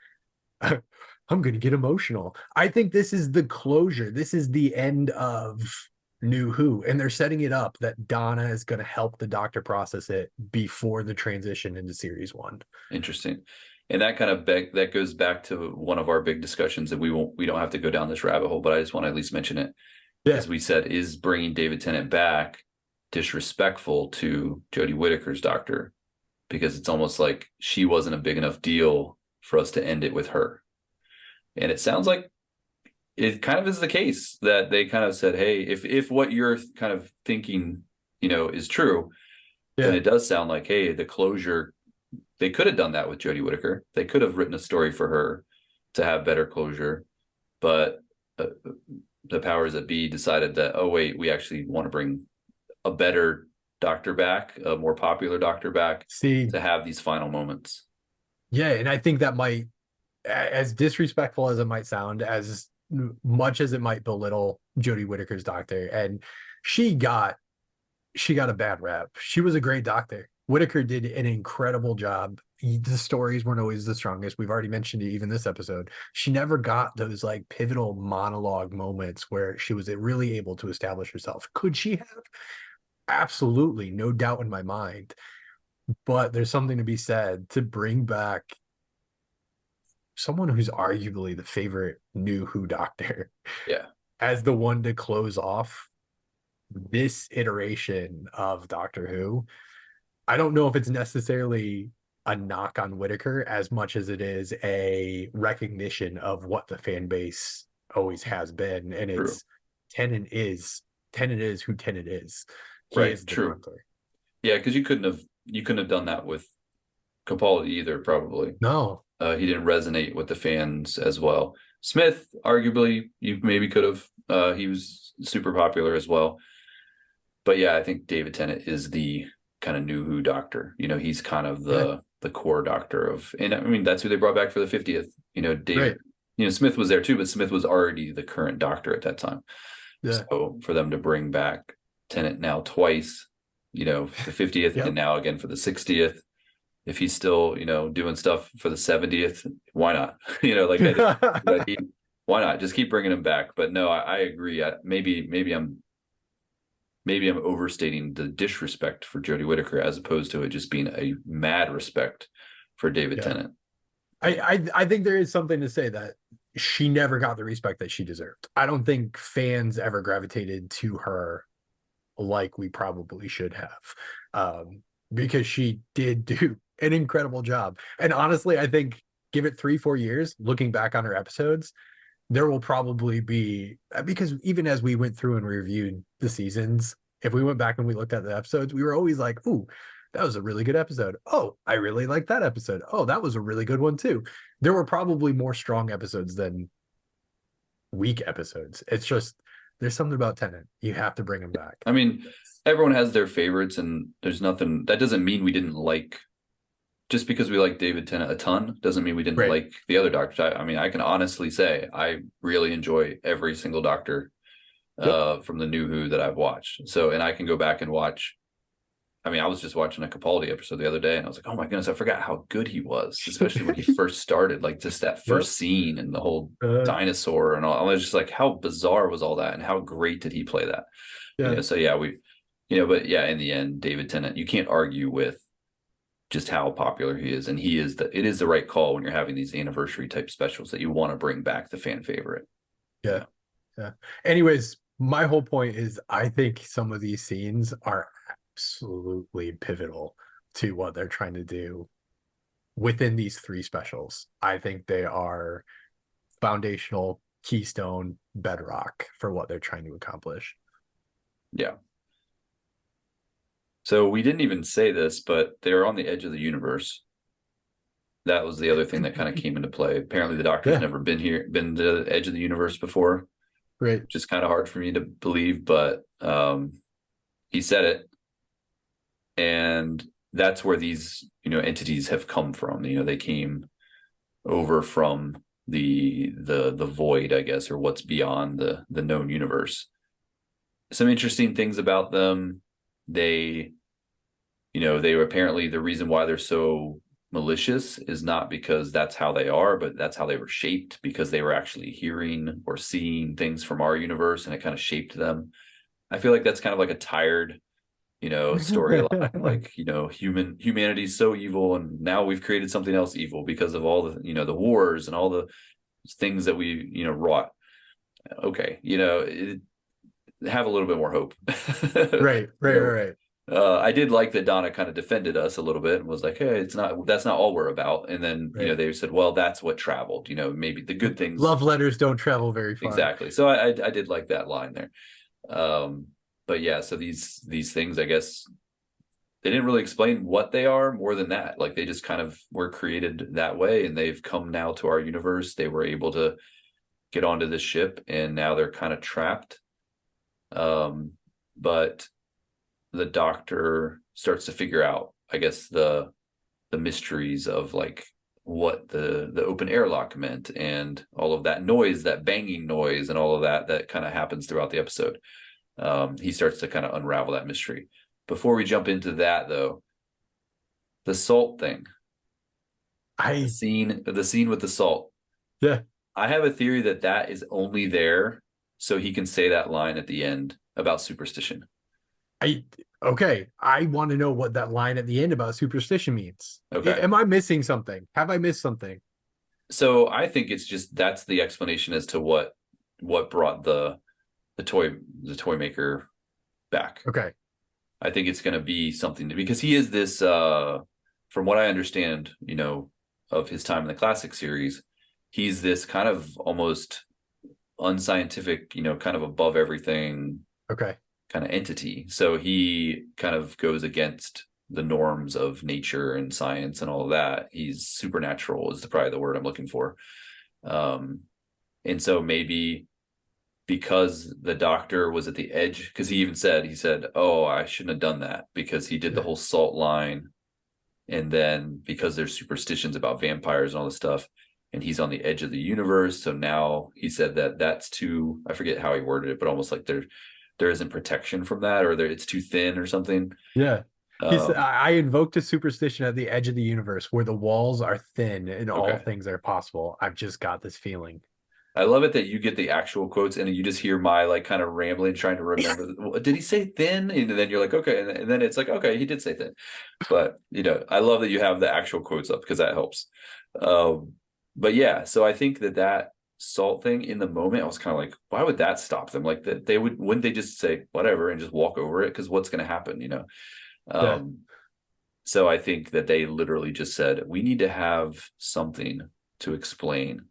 I'm going to get emotional. I think this is the closure. This is the end of New Who, and they're setting it up that Donna is going to help the Doctor process it before the transition into series 1. Interesting. And that kind of that goes back to one of our big discussions that we don't have to go down this rabbit hole, but I just want to at least mention it. Yeah. As we said, is bringing David Tennant back disrespectful to Jodie Whittaker's Doctor, because it's almost like she wasn't a big enough deal for us to end it with her. And it sounds like it kind of is the case that they kind of said, hey, if what you're kind of thinking, is true, then it does sound like, hey, the closure, they could have done that with Jodie Whittaker. They could have written a story for her to have better closure, but the powers that be decided that, oh, wait, we actually want to bring a better Doctor back, a more popular Doctor back, to have these final moments. Yeah, and I think that might, as disrespectful as it might sound, as much as it might belittle Jodie Whittaker's Doctor, and she got a bad rap. She was a great Doctor. Whittaker did an incredible job. The stories weren't always the strongest. We've already mentioned it even this episode. She never got those like pivotal monologue moments where she was really able to establish herself. Could she have? Absolutely, no doubt in my mind. But there's something to be said to bring back someone who's arguably the favorite New Who Doctor, as the one to close off this iteration of Doctor Who. I don't know if it's necessarily a knock on Whittaker as much as it is a recognition of what the fan base always has been, and it's Tennant is who Tennant is. He is the Doctor. Yeah, because you couldn't have done that with Capaldi either, probably. No. He didn't resonate with the fans as well. Smith, arguably, you maybe could have. He was super popular as well. But yeah, I think David Tennant is the kind of New Who Doctor. He's kind of the core Doctor of, and I mean, that's who they brought back for the 50th. David, Smith was there too, but Smith was already the current Doctor at that time. Yeah. So for them to bring back Tennant now twice, the 50th and now again for the 60th, if he's still, doing stuff for the 70th, why not? Why not? Just keep bringing him back. But no, I agree. Maybe I'm overstating the disrespect for Jodie Whittaker as opposed to it just being a mad respect for David Tennant. I think there is something to say that she never got the respect that she deserved. I don't think fans ever gravitated to her like we probably should have, because she did do an incredible job. And honestly, I think give it 3-4 years, looking back on her episodes, there will probably be, because even as we went through and reviewed the seasons, if we went back and we looked at the episodes, we were always like, ooh, that was a really good episode. Oh, I really like that episode. Oh, that was a really good one too. There were probably more strong episodes than weak episodes. It's just, there's something about Tennant. You have to bring him back. I mean, everyone has their favorites, and there's nothing, that doesn't mean we didn't like, just because we like David Tennant a ton doesn't mean we didn't like the other Doctors. I mean, I can honestly say I really enjoy every single Doctor from the New Who that I've watched. So, and I can go back and watch. I mean, I was just watching a Capaldi episode the other day, and I was like, oh my goodness, I forgot how good he was, especially when he first started, like just that first scene and the whole dinosaur and all. I was just like, how bizarre was all that, and how great did he play that? So yeah, but yeah, in the end, David Tennant, you can't argue with just how popular he is. And it is the right call when you're having these anniversary type specials that you want to bring back the fan favorite. Yeah. Yeah. Anyways, my whole point is I think some of these scenes are absolutely pivotal to what they're trying to do within these three specials. I think they are foundational, keystone, bedrock for what they're trying to accomplish. Yeah. So we didn't even say this, but they're on the edge of the universe. That was the other thing that kind of came into play. Apparently the Doctor's Yeah. never been to the edge of the universe before, Right. which is kind of hard for me to believe, but he said it. And that's where these, entities have come from. They came over from the void, I guess, or what's beyond the known universe. Some interesting things about them. They were apparently, the reason why they're so malicious is not because that's how they are, but that's how they were shaped, because they were actually hearing or seeing things from our universe, and it kind of shaped them. I feel like that's kind of like a tired, storyline. Like, humanity's so evil, and now we've created something else evil because of all the, the wars and all the things that we, wrought. Okay, have a little bit more hope. Right. Right. I did like that Donna kind of defended us a little bit and was like, hey, that's not all we're about. And then, Right. they said, well, that's what traveled, maybe the good things. Love letters don't travel very far. Exactly. So I did like that line there. But yeah, so these things, I guess they didn't really explain what they are more than that. Like, they just kind of were created that way, and they've come now to our universe. They were able to get onto this ship, and now they're kind of trapped. But the Doctor starts to figure out, I guess, the mysteries of like what the open airlock meant, and all of that noise, that banging noise, and all of that kind of happens throughout the episode. He starts to kind of unravel that mystery. Before we jump into that, though, the salt thing, the scene with the salt. Yeah. I have a theory that is only there so he can say that line at the end about superstition. Okay. I want to know what that line at the end about superstition means. Okay. Am I missing something? Have I missed something? So I think it's just, that's the explanation as to what brought the toy maker back. Okay. I think it's going to be something because he is this, from what I understand, of his time in the classic series, he's this kind of almost unscientific, kind of above everything. Okay. Kind of entity. So he kind of goes against the norms of nature and science and all of that. He's supernatural is probably the word I'm looking for. And so maybe because the Doctor was at the edge, because he said, oh, I shouldn't have done that, because he did the whole salt line. And then because there's superstitions about vampires and all this stuff, and he's on the edge of the universe. So now he said that's too, I forget how he worded it, but almost like there isn't protection from that, or it's too thin or something. Yeah. He said, I invoked a superstition at the edge of the universe where the walls are thin and all things are possible. I've just got this feeling. I love it that you get the actual quotes and you just hear my like kind of rambling, trying to remember. Did he say thin? And then you're like, okay. And then it's like, okay, he did say thin. But, I love that you have the actual quotes up, because that helps. But yeah, so I think that salt thing in the moment, I was kind of like, why would that stop them? Like, that wouldn't they just say whatever and just walk over it? Because what's going to happen, Yeah. So I think that they literally just said, we need to have something to explain,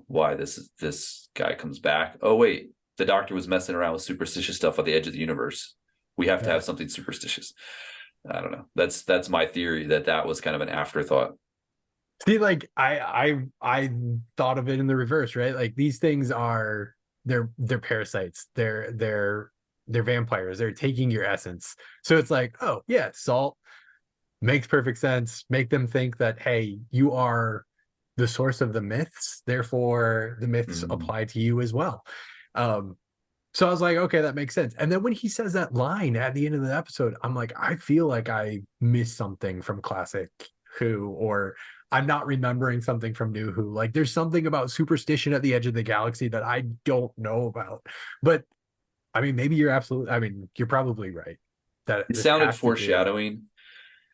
why this guy comes back. Oh wait, the Doctor was messing around with superstitious stuff at the edge of the universe. We have to have something superstitious. I don't know. That's my theory, that was kind of an afterthought. See, like I thought of it in the reverse, right? Like, these things are they're parasites. They're vampires. They're taking your essence. So it's like, oh yeah, salt makes perfect sense. Make them think that, hey, you are the source of the myths, therefore the myths apply to you as well. So I was like, okay, that makes sense. And then when he says that line at the end of the episode, I'm like, I feel like I missed something from classic Who, or I'm not remembering something from New Who. Like, there's something about superstition at the edge of the galaxy that I don't know about. But I mean, maybe you're probably right. That it sounded foreshadowing.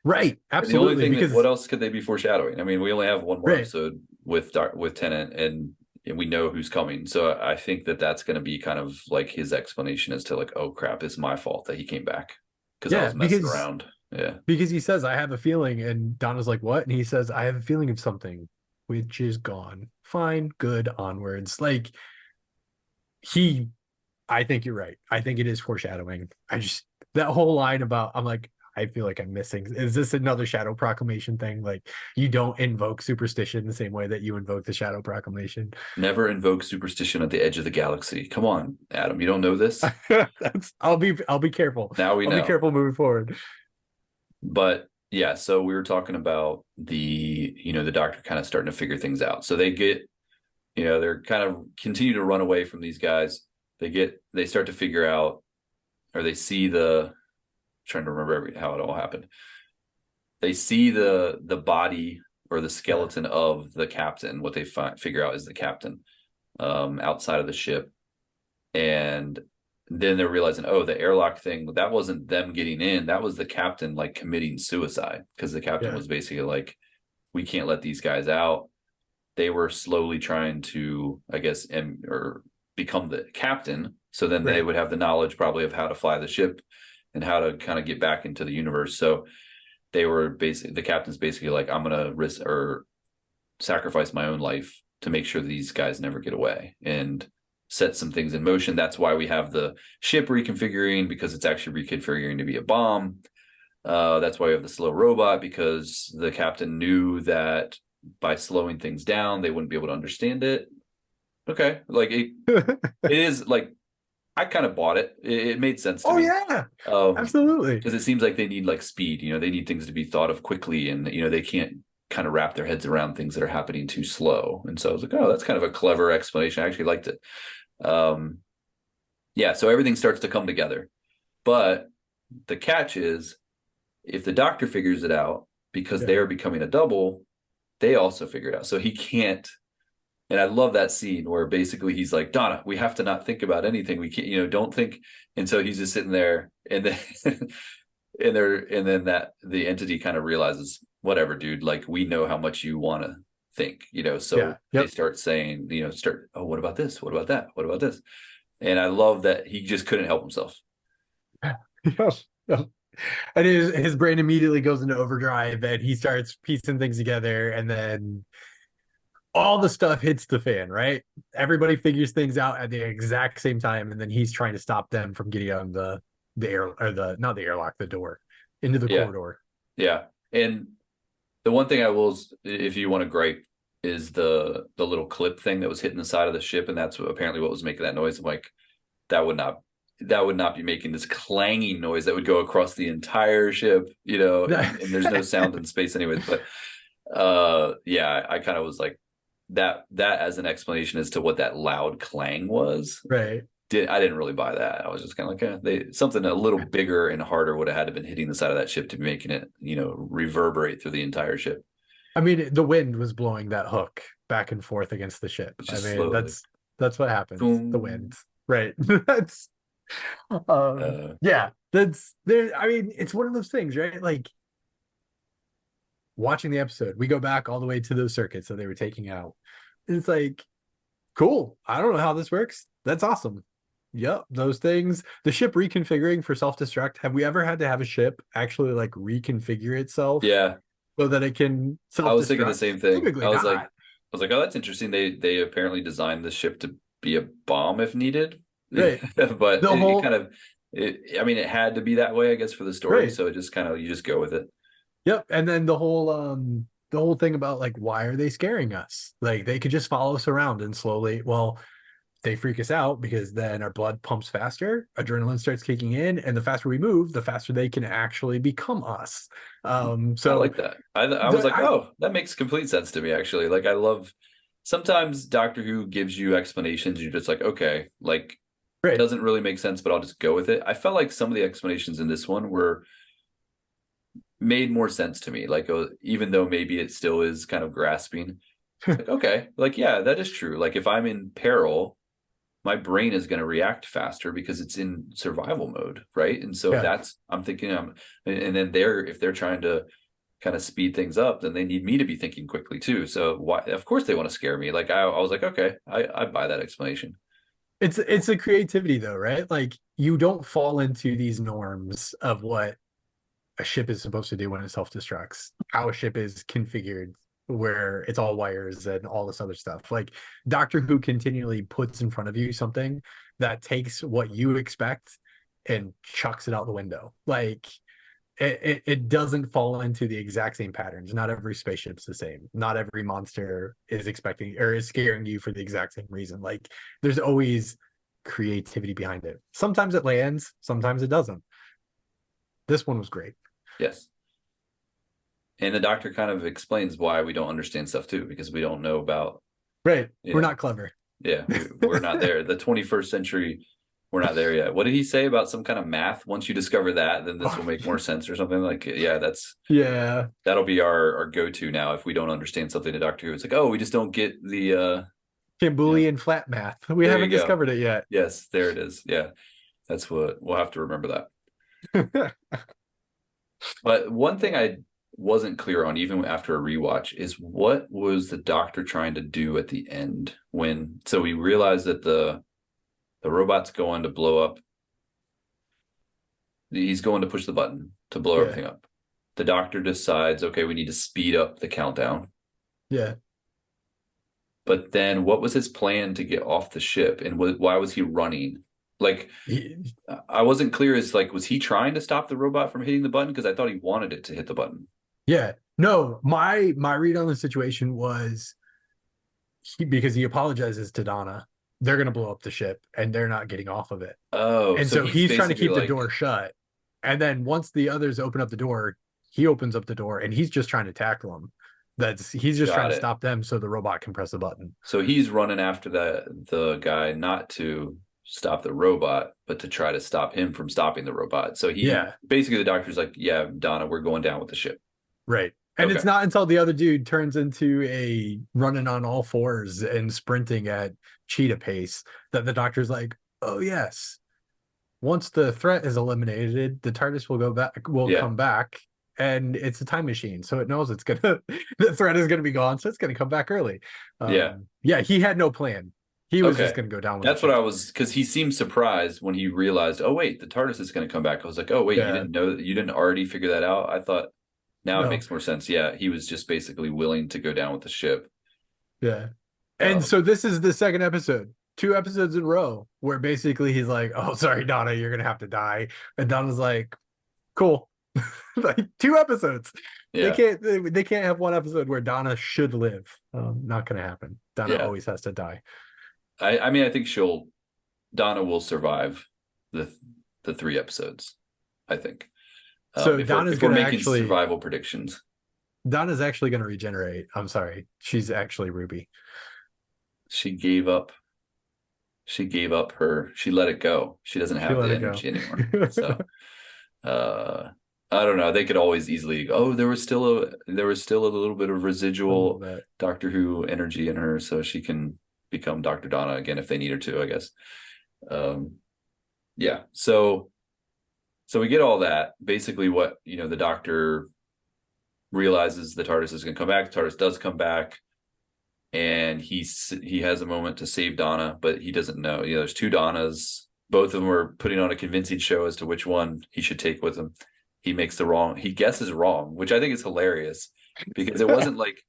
Right. And the only Absolutely. thing that, what Because else could they be foreshadowing? I mean, we only have one more right. episode with Tennant, and we know who's coming. So I think that that's going to be kind of like his explanation as to like, oh crap, it's my fault that he came back because I Yeah, was messing around. Yeah, because he says, I have a feeling, and Donna's like, what? And he says, I have a feeling of something which is gone. Fine, good, onwards. Like he I think you're right. I think it is foreshadowing. I just that whole line about I'm like, I feel like I'm missing. Is this another shadow proclamation thing? Like you don't invoke superstition the same way that you invoke the shadow proclamation. never invoke superstition at the edge of the galaxy. Come on, Adam, you don't know this? That's I'll be careful. Now we I'll be know. careful moving forward. But yeah, so we were talking about the doctor kind of starting to figure things out. So they get, they're kind of continue to run away from these guys. They start to figure out, or they see trying to remember how it all happened. They see the body or the Yeah. skeleton of the captain. What they figure out is the captain, outside of the ship, and then they're realizing, oh, the airlock thing, that wasn't them getting in. That was the captain like committing suicide, because the captain Yeah. was basically like, we can't let these guys out. They were slowly trying to, I guess, or become the captain. So then they Right. would have the knowledge probably of how to fly the ship and how to kind of get back into the universe. So they were basically, the captain's basically like, I'm going to risk or sacrifice my own life to make sure these guys never get away and set some things in motion. That's why we have the ship reconfiguring, because it's actually reconfiguring to be a bomb. That's why we have the slow robot, because the captain knew that by slowing things down, they wouldn't be able to understand it. Okay, like it is like, I kind of bought it. It made sense to Oh me. yeah. Um, Absolutely. because it seems like they need like speed. They need things to be thought of quickly, and they can't kind of wrap their heads around things that are happening too slow. And so I was like, oh, that's kind of a clever explanation. I actually liked it. Um, yeah, so everything starts to come together. But the catch is, if the doctor figures it out, because Yeah. they are becoming a double, they also figure it out. So he can't. And I love that scene where basically he's like, Donna, we have to not think about anything. We can't, don't think. And so he's just sitting there, and then and then that the entity kind of realizes, whatever, dude, like we know how much you want to think, Yeah. so they Yep. start saying, oh, what about this? What about that? What about this? And I love that he just couldn't help himself. Yep. Yep. And his brain immediately goes into overdrive and he starts piecing things together, and then all the stuff hits the fan, right? Everybody figures things out at the exact same time, and then he's trying to stop them from getting on the air, or the not the airlock, the door into the Yeah. corridor. Yeah. And the one thing I will, if you want to gripe, is the little clip thing that was hitting the side of the ship, and that's apparently what was making that noise. I'm like, that would not be making this clanging noise that would go across the entire ship, and there's no sound in space anyways. But yeah, I kind of was like, that as an explanation as to what that loud clang was. Right. I didn't really buy that. I was just kind of like, something a little bigger and harder would have had to been hitting the side of that ship to be making it, reverberate through the entire ship. I mean, the wind was blowing that hook back and forth against the ship. I Just mean, slowly. that's what happens. The Boom. wind. Right. That's yeah. That's there. I mean, it's one of those things, right? Like watching the episode, we go back all the way to those circuits that they were taking out. It's like, cool. I don't know how this works. That's awesome. Yep, those things. The ship reconfiguring for self-destruct. Have we ever had to have a ship actually like reconfigure itself Yeah. so that it can I was thinking the self-destruct? same thing. Typically not. I was like, oh, that's interesting. They apparently designed the ship to be a bomb if needed. Right. But The it whole kind of, I mean, it had to be that way, I guess, for the story. right. So it just kind of, you just go with it. Yep. And then the whole thing about like why are they scaring us? Like they could just follow us around and slowly, well, they freak us out because then our blood pumps faster, adrenaline starts kicking in, and the faster we move, the faster they can actually become us. I So like that. I was like, oh, that makes complete sense to me, actually. Like, I love, sometimes Doctor Who gives you explanations. You're just like, okay, like, it right. doesn't really make sense, but I'll just go with it. I felt like some of the explanations in this one were made more sense to me. Like, even though maybe it still is kind of grasping, it's like, okay, like, yeah, that is true. Like, if I'm in peril, my brain is going to react faster because it's in survival mode, right? And so Yeah. that's I'm thinking and then if they're trying to kind of speed things up, then they need me to be thinking quickly too. So why, of course they want to scare me. Like I was like, okay, I buy that explanation. It's a creativity though, right? Like you don't fall into these norms of what a ship is supposed to do when it self-destructs, how a ship is configured, where it's all wires and all this other stuff. Like Doctor Who continually puts in front of you something that takes what you expect and chucks it out the window. Like it doesn't fall into the exact same patterns. Not every spaceship's the same. Not every monster is expecting or is scaring you for the exact same reason. Like there's always creativity behind it. Sometimes it lands, sometimes it doesn't. This one was great. Yes. And the doctor kind of explains why we don't understand stuff too, because we don't know about, Right. We're know, not clever. Yeah, we're not there. The 21st century, we're not there yet. What did he say about some kind of math? Once you discover that, then this will make more sense or something. Like, yeah, that'll be our go-to now. If we don't understand something to Doctor Who, it's like, oh, we just don't get the Boolean flat math. We there you haven't go. discovered it yet. Yes, there it is. Yeah, that's what we'll have to remember that. But one thing I wasn't clear on, even after a rewatch, is what was the doctor trying to do at the end when? So we realized that the robot's going to blow up. He's going to push the button to blow everything up. The doctor decides, okay, we need to speed up the countdown. Yeah. But then what was his plan to get off the ship? And why was he running? Like, I wasn't clear as like, was he trying to stop the robot from hitting the button? Because I thought he wanted it to hit the button. Yeah. No, my read on the situation was because he apologizes to Donna. They're going to blow up the ship and they're not getting off of it. Oh, and so he's trying to keep the door shut. And then once the others open up the door, he opens up the door and he's just trying to tackle them. He's just trying to stop them so the robot can press the button. So he's running after the guy not to stop the robot, but to try to stop him from stopping the robot. So basically the doctor's like, yeah, Donna, we're going down with the ship. Right. And it's not until the other dude turns into a running on all fours and sprinting at cheetah pace that the doctor's like, oh yes, once the threat is eliminated, the TARDIS will come back, and it's a time machine, so it knows the threat is gonna be gone, so it's gonna come back early. He had no plan. He was just gonna go down with that's what I was, because he seemed surprised when he realized, oh wait, the TARDIS is gonna come back. I was like, oh wait, you didn't know that? You didn't already figure that out? I thought now it makes more sense. Yeah, he was just basically willing to go down with the ship. Yeah. And so this is the second episode, 2 episodes in a row, where basically he's like, oh, sorry, Donna, you're going to have to die. And Donna's like, cool. Like 2 episodes. Yeah. They can't have 1 episode where Donna should live. Not going to happen. Donna always has to die. I mean, I think Donna will survive the 3 episodes, I think. So Donna's going to actually survival predictions. Donna's actually going to regenerate. I'm sorry. She's actually Ruby. She gave up. She let it go. She doesn't have the energy anymore. So I don't know. They could always easily there was still a little bit of residual Doctor Who energy in her, so she can become Dr. Donna again if they need her to, I guess. So we get all that. Basically what, the doctor realizes the TARDIS is going to come back. The TARDIS does come back, and he has a moment to save Donna, but he doesn't know. There's 2 Donnas. Both of them are putting on a convincing show as to which one he should take with him. He guesses wrong, which I think is hilarious, because it wasn't like,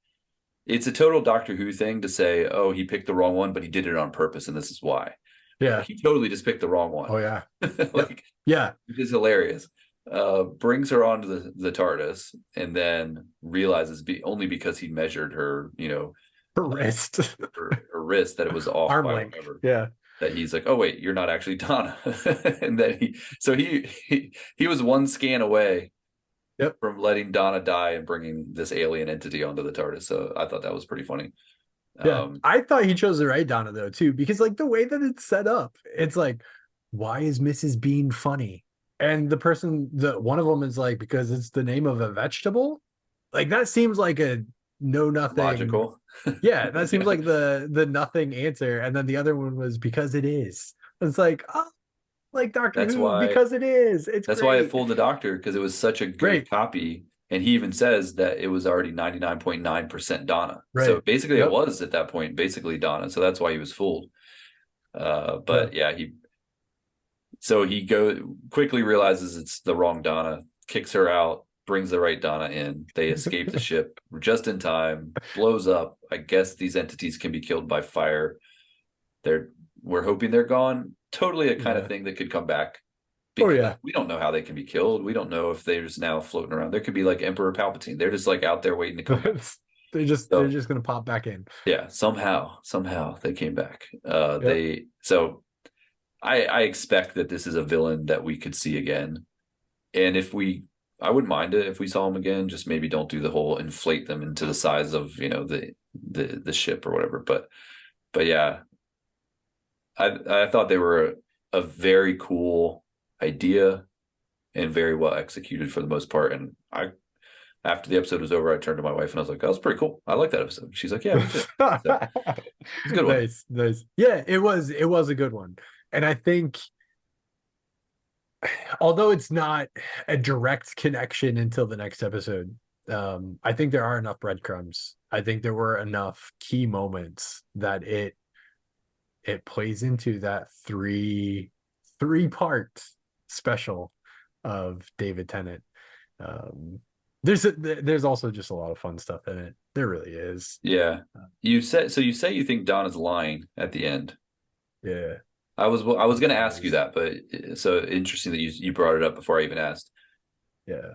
it's a total Doctor Who thing to say, oh, he picked the wrong one, but he did it on purpose, and this is why. Yeah. He totally just picked the wrong one. Oh, yeah. Which is hilarious. Brings her onto the TARDIS, and then realizes only because he measured her, her wrist. her wrist, that it was off arm by length. whatever. Yeah. That he's like, oh wait, you're not actually Donna. And then he was 1 scan away from letting Donna die and bringing this alien entity onto the TARDIS. So I thought that was pretty funny. Yeah, I thought he chose the right Donna though too, because like the way that it's set up, it's like, why is Mrs. Bean funny? And one of them is like, because it's the name of a vegetable. Like that seems like a no nothing logical. Yeah, that seems Yeah. like the nothing answer. And then the other one was because it is. It's like, oh, like Doctor That's Who, why because it is. It's that's why it great. fooled the doctor, because it was such a good Right, copy. And he even says that it was already 99.9% Donna. So right. basically it Yep. was at that point basically Donna. So that's why he was fooled. Yeah. But yeah, he go quickly realizes it's the wrong Donna, kicks her out, brings the right Donna in. They escape the ship just in time, blows up. I guess these entities can be killed by fire. They're we're hoping they're gone. Totally a kind of Yeah. thing that could come back, Oh because yeah. we don't know how they can be killed. We don't know if they're just now floating around. There could be like Emperor Palpatine. They're just like out there waiting to come back. They're So just gonna pop back in. yeah, somehow they came back. Yep. I expect that this is a villain that we could see again. And I wouldn't mind it if we saw him again. Just maybe don't do the whole inflate them into the size of the ship or whatever. But yeah, I thought they were a very cool idea and very well executed for the most part. And I after the episode was over, I turned to my wife and I was like, "That was pretty cool. I like that episode." She's like, "Yeah, me too." So it's a good one. Nice, nice. Yeah, it was a good one. And I think although it's not a direct connection until the next episode, I think there are enough breadcrumbs. I think there were enough key moments that it plays into that three part special of David Tennant. Um, there's also just a lot of fun stuff in it. There really is. Yeah. You say you think Donna's lying at the end. Yeah, I was I going to think it ask you is. that, but so interesting that you brought it up before I even asked. Yeah,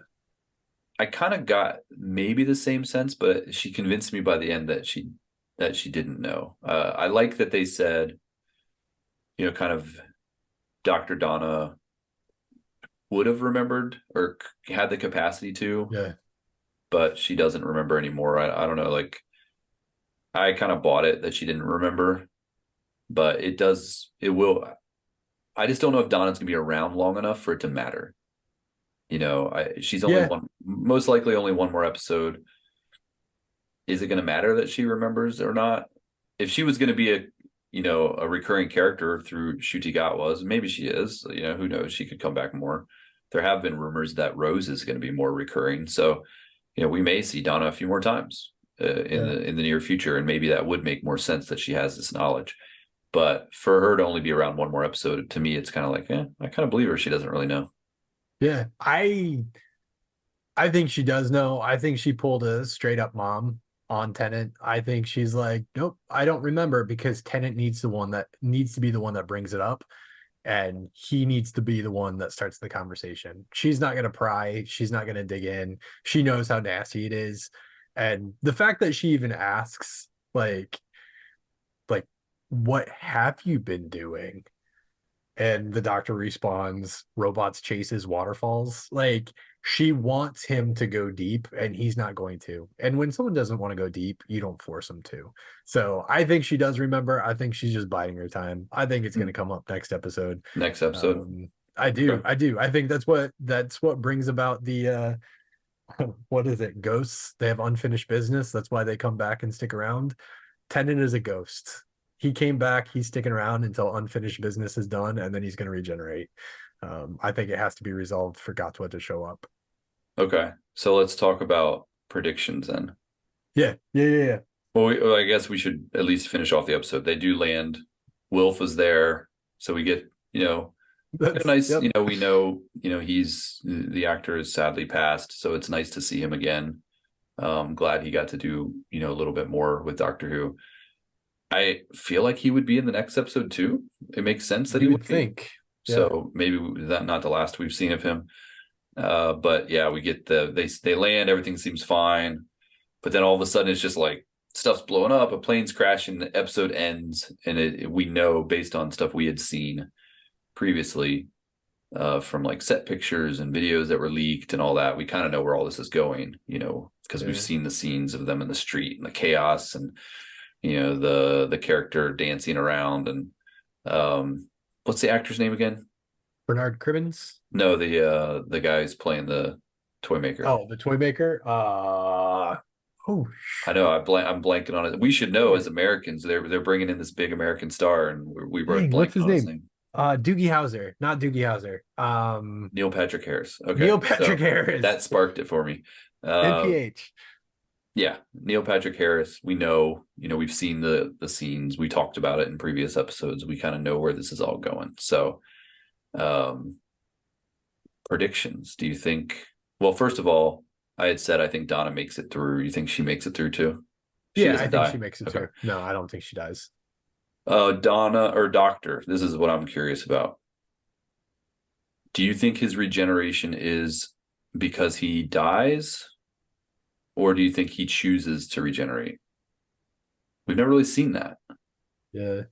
I kind of got maybe the same sense, but she convinced me by the end that she didn't know. I like that they said, kind of Dr. Donna would have remembered or had the capacity to, yeah, but she doesn't remember anymore. I don't know. Like I kind of bought it that she didn't remember, but it will. I just don't know if Donna's gonna be around long enough for it to matter. She's only yeah, one, most likely only one more episode. Is it going to matter that she remembers or not? If she was going to be a recurring character through Shutigatwas, maybe she is. Who knows? She could come back more. There have been rumors that Rose is going to be more recurring, so we may see Donna a few more times in yeah. the near future, and maybe that would make more sense that she has this knowledge. But for her to only be around one more episode, to me, it's kind of like, I kind of believe her. She doesn't really know. Yeah, I think she does know. I think she pulled a straight up mom on Tennant. I think she's like, nope, I don't remember because Tennant needs to be the one that brings it up, and he needs to be the one that starts the conversation. She's not gonna pry. She's not gonna dig in. She knows how nasty it is, and the fact that she even asks, like, what have you been doing? And the doctor responds, robots chases waterfalls. Like she wants him to go deep and he's not going to. And when someone doesn't want to go deep, you don't force them to. So I think she does remember. I think she's just biding her time. I think it's going to come up next episode. Next episode. I Okay. do. I do. I think that's what brings about the what is it? Ghosts. They have unfinished business. That's why they come back and stick around. Tendon is a ghost. He came back. He's sticking around until unfinished business is done, and then he's going to regenerate. I think it has to be resolved for Gatwa to show up. Okay. So let's talk about predictions then. Yeah, yeah, yeah, yeah. Well, I guess we should at least finish off the episode. They do land. Wilf is there, so we get a That's nice. yep. We know. He's the actor is sadly passed, so it's nice to see him again. Glad he got to do a little bit more with Doctor Who. I feel like he would be in the next episode too. It makes sense that he You would would be. think. Yeah, So maybe that not the last we've seen of him. But yeah, we get they land, everything seems fine, but then all of a sudden it's just like stuff's blowing up, a plane's crashing, the episode ends, and we know based on stuff we had seen previously from like set pictures and videos that were leaked and all that, we kind of know where all this is going, because we've yeah. seen the scenes of them in the street and the chaos and the character dancing around and what's the actor's name again? Bernard Cribbins. No, the guy who's playing the toy maker. Oh, the toy maker. Oh, I know I'm blanking on it. We should know yeah. as Americans. They're bringing in this big American star, and we both Dang, what's blanked his on his name? name. Doogie Howser, not Doogie Howser. Neil Patrick Harris. Okay, Neil Patrick so Harris, that sparked it for me. Uh, NPH. yeah, Neil Patrick Harris. We know, we've seen the scenes. We talked about it in previous episodes. We kind of know where this is all going. So, um, predictions. Do you think? Well, first of all, I had said I think Donna makes it through. You think she makes it through too? She Yeah, I doesn't think she die. makes it Okay. through. No, I don't think she does. Donna or Doctor. This is what I'm curious about. Do you think his regeneration is because he dies, or do you think he chooses to regenerate? We've never really seen that. Yeah,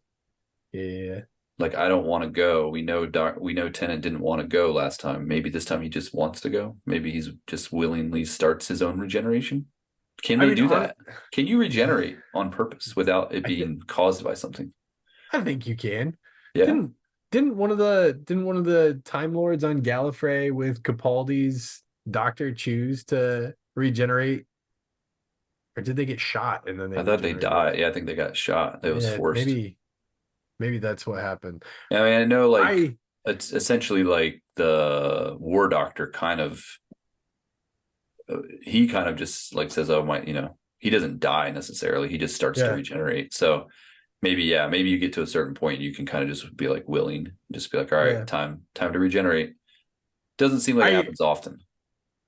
yeah. Like, I don't want to go. We know Tennant didn't want to go last time. Maybe this time he just wants to go. Maybe he's just willingly starts his own regeneration. Can I they mean, do that? Can you yeah. regenerate on purpose without it I think being caused by something? I think you can. Yeah. Didn't didn't one of the Time Lords on Gallifrey with Capaldi's doctor choose to regenerate, or did they get shot and then they I thought they regenerated? died. Yeah, I think they got shot. It was Yeah, forced. maybe that's what happened. I mean, I know like I it's essentially like the War Doctor kind of he kind of just like says, "Oh my," he doesn't die necessarily. He just starts to yeah regenerate. So maybe, yeah, maybe you get to a certain point, you can kind of just be like willing, just be like, "All right, yeah time to regenerate." Doesn't seem like it I happens often.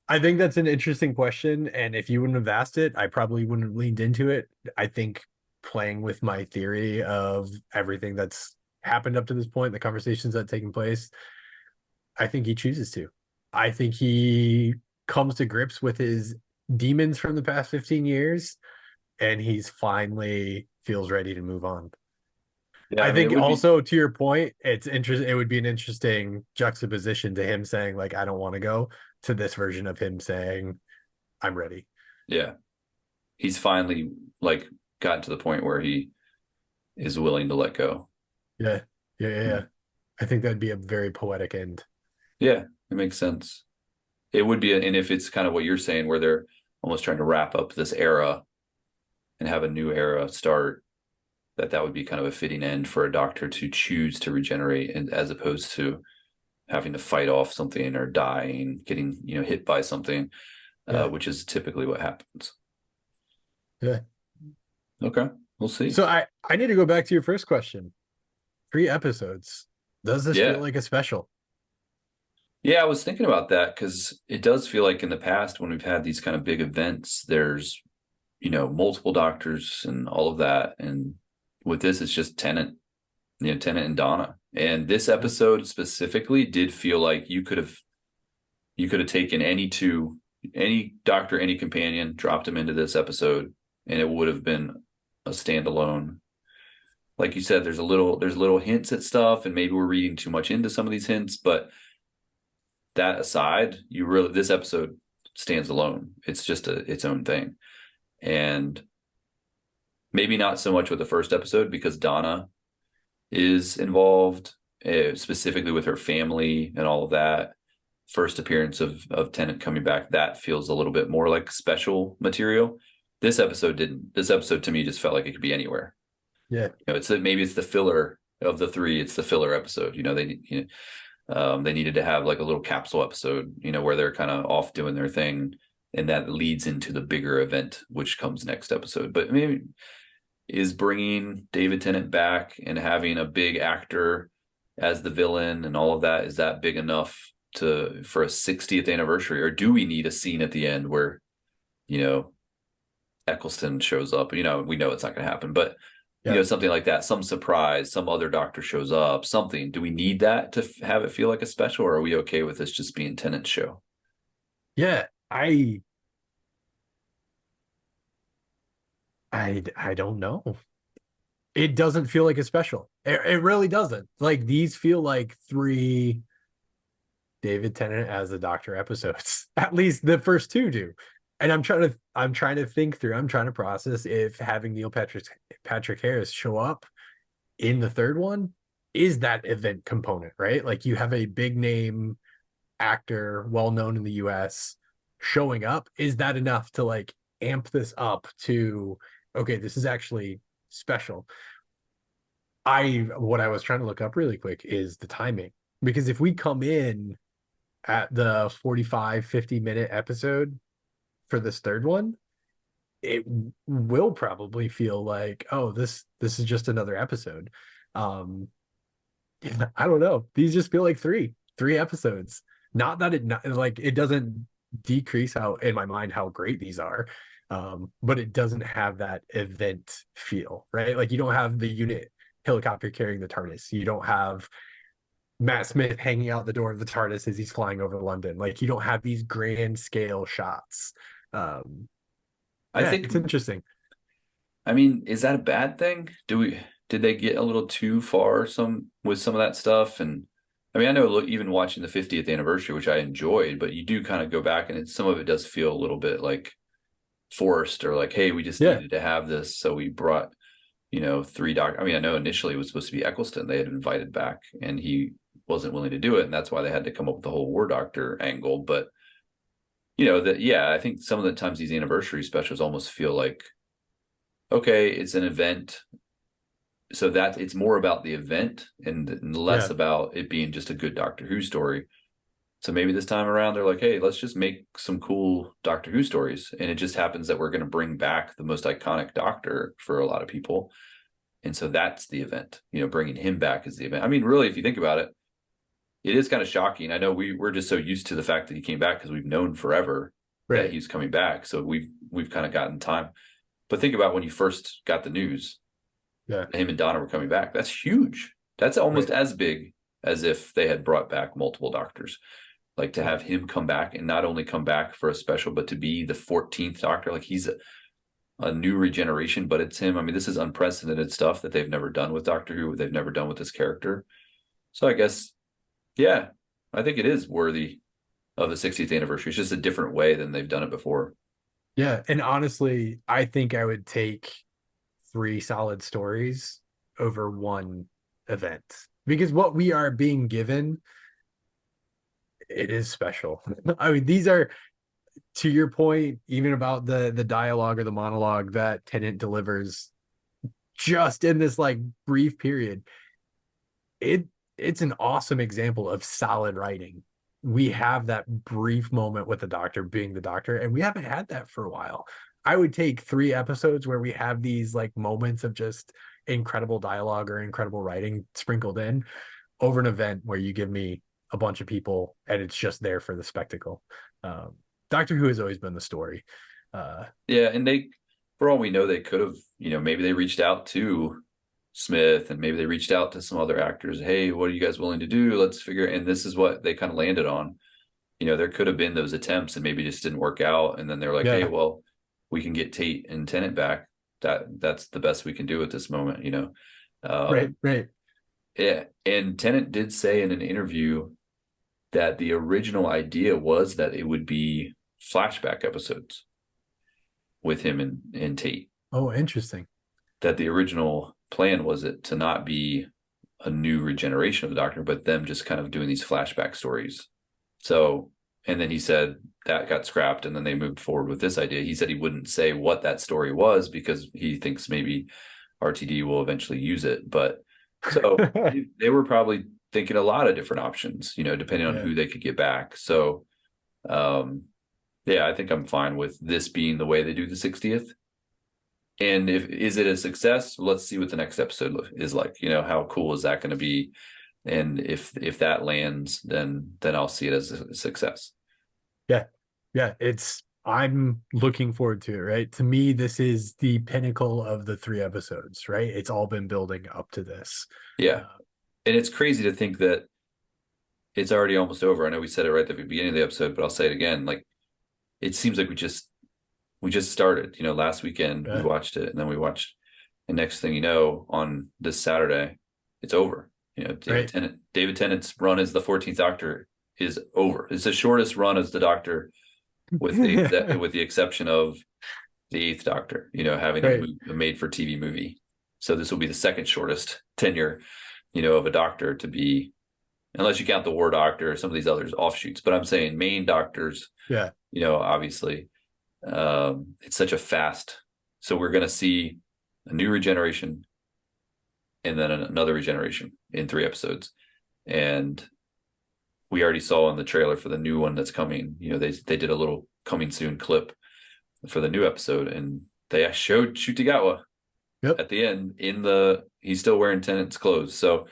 I think that's an interesting question, and if you wouldn't have asked it, I probably wouldn't have leaned into it. I think playing with my theory of everything that's happened up to this point, the conversations that taken place, I think he chooses to. I think he comes to grips with his demons from the past 15 years and he's finally feels ready to move on. Yeah, I I mean, it think would be, also to your point, it's interesting. It would be an interesting juxtaposition to him saying, like, I don't want to go, to this version of him saying, I'm ready. yeah, he's finally like gotten to the point where he is willing to let go. Yeah. Yeah. Yeah. Yeah, Yeah. I think that'd be a very poetic end. yeah, it makes sense. It would be, and if it's kind of what you're saying, where they're almost trying to wrap up this era and have a new era start, that would be kind of a fitting end for a doctor to choose to regenerate, and as opposed to having to fight off something or dying, getting hit by something, Yeah. which is typically what happens. Yeah. Okay, we'll see. So I need to go back to your first question. 3 episodes. Does this feel Yeah, like a special? yeah. I was thinking about that because it does feel like in the past when we've had these kind of big events, there's multiple doctors and all of that, and with this, it's just Tennant, Tennant and Donna. And this Yeah. episode specifically did feel like you could have taken any doctor, any companion, dropped them into this episode, and it would have been a standalone. Like you said, there's little hints at stuff, and maybe we're reading too much into some of these hints, but that aside, this episode stands alone. It's just its own thing. And maybe not so much with the first episode because Donna is involved, specifically with her family and all of that. First appearance of Tennant coming back, that feels a little bit more like special material. This episode didn't. This episode to me just felt like it could be anywhere. Yeah. Maybe it's the filler of the three. It's the filler episode. They needed to have like a little capsule episode, where they're kind of off doing their thing, and that leads into the bigger event, which comes next episode. But maybe is bringing David Tennant back and having a big actor as the villain and all of that, is that big enough for a 60th anniversary, or do we need a scene at the end where you know Eccleston shows up? We know it's not going to happen, but Yeah. something like that, some surprise, some other doctor shows up, something. Do we need that to have it feel like a special, or are we okay with this just being Tennant's show? Yeah. I don't know. It doesn't feel like a special. It really doesn't. Like, these feel like 3 David Tennant as the Doctor episodes. At least the first 2 do. And I'm trying to think through. I'm trying to process if having Neil Patrick Harris show up in the third one is that event component, right? Like, you have a big name actor, well known in the US, showing up. Is that enough to like amp this up to, okay, this is actually special. What I was trying to look up really quick is the timing. Because if we come in at the 45, 50-minute episode for this third one, it will probably feel like, oh, this is just another episode. Um, yeah, I don't know. These just feel like three episodes. Not that it doesn't decrease how in my mind how great these are, but it doesn't have that event feel, right? Like you don't have the unit helicopter carrying the TARDIS. You don't have Matt Smith hanging out the door of the TARDIS as he's flying over London. Like you don't have these grand scale shots. Um, I yeah, think, it's interesting. I mean, is that a bad thing? Did they get a little too far with some of that stuff? And I mean, I know even watching the 50th anniversary, which I enjoyed, but you do kind of go back and some of it does feel a little bit like forced, or like, hey, we just Yeah, needed to have this, so we brought, three doctors. I mean, I know initially it was supposed to be Eccleston they had invited back, and he wasn't willing to do it, and that's why they had to come up with the whole War Doctor angle. But yeah, I think some of the times these anniversary specials almost feel like, okay, it's an event, so that it's more about the event and less yeah, about it being just a good Doctor Who story. So maybe this time around they're like, hey, let's just make some cool Doctor Who stories. And it just happens that we're going to bring back the most iconic Doctor for a lot of people. And so that's the event, bringing him back is the event. I mean, really, if you think about it, it is kind of shocking. I know we're just so used to the fact that he came back because we've known forever that right. he's coming back. So we've kind of gotten time. But think about when you first got the news, Yeah, him and Donna were coming back. That's huge. That's almost right. as big as if they had brought back multiple Doctors. Like to have him come back, and not only come back for a special, but to be the 14th Doctor. Like he's a new regeneration, but it's him. I mean, this is unprecedented stuff that they've never done with Doctor Who, they've never done with this character. So I guess, yeah, I think it is worthy of the 60th anniversary. It's just a different way than they've done it before. Yeah, and honestly, I think I would take three solid stories over one event because what we are being given, it is special. I mean, these are, to your point, even about the dialogue or the monologue that Tennant delivers just in this like brief period. It's an awesome example of solid writing. We have that brief moment with the Doctor being the Doctor, and we haven't had that for a while. I would take three episodes where we have these like moments of just incredible dialogue or incredible writing sprinkled in over an event where you give me a bunch of people and it's just there for the spectacle. Doctor Who has always been the story. Yeah, and for all we know, they could have, maybe they reached out to Smith, and maybe they reached out to some other actors. Hey, what are you guys willing to do? Let's figure. And this is what they kind of landed on. There could have been those attempts, and maybe just didn't work out. And then they're like, hey, Yeah, well, we can get Tate and Tennant back. That's the best we can do at this moment. right, right. Yeah. And Tennant did say in an interview that the original idea was that it would be flashback episodes with him and Tate. Oh, interesting. That the original plan was it to not be a new regeneration of the Doctor, but them just kind of doing these flashback stories. So, and then he said that got scrapped, and then they moved forward with this idea. He said he wouldn't say what that story was because he thinks maybe RTD will eventually use it. But so they were probably thinking a lot of different options, depending on Yeah. who they could get back. So, yeah, I think I'm fine with this being the way they do the 60th. And is it a success? Let's see what the next episode is like. How cool is that going to be? And if that lands, then I'll see it as a success. Yeah. Yeah. I'm looking forward to it, right? To me, this is the pinnacle of the three episodes, right? It's all been building up to this. Yeah. And it's crazy to think that it's already almost over. I know we said it right at the beginning of the episode, but I'll say it again. Like, it seems like we just started, last weekend we watched it, and then we watched, and next thing you know, on this Saturday, it's over. David Tennant's run as the 14th Doctor is over. It's the shortest run as the Doctor with the exception of the 8th Doctor, having a made for TV movie. So this will be the second shortest tenure, of a Doctor to be, unless you count the War Doctor or some of these others offshoots. But I'm saying main Doctors, Yeah. obviously. It's such a fast. So we're going to see a new regeneration and then another regeneration in 3 episodes. And we already saw in the trailer for the new one that's coming, they did a little coming soon clip for the new episode, and they showed Shutigawa Yep. at the end he's still wearing Tennant's clothes. So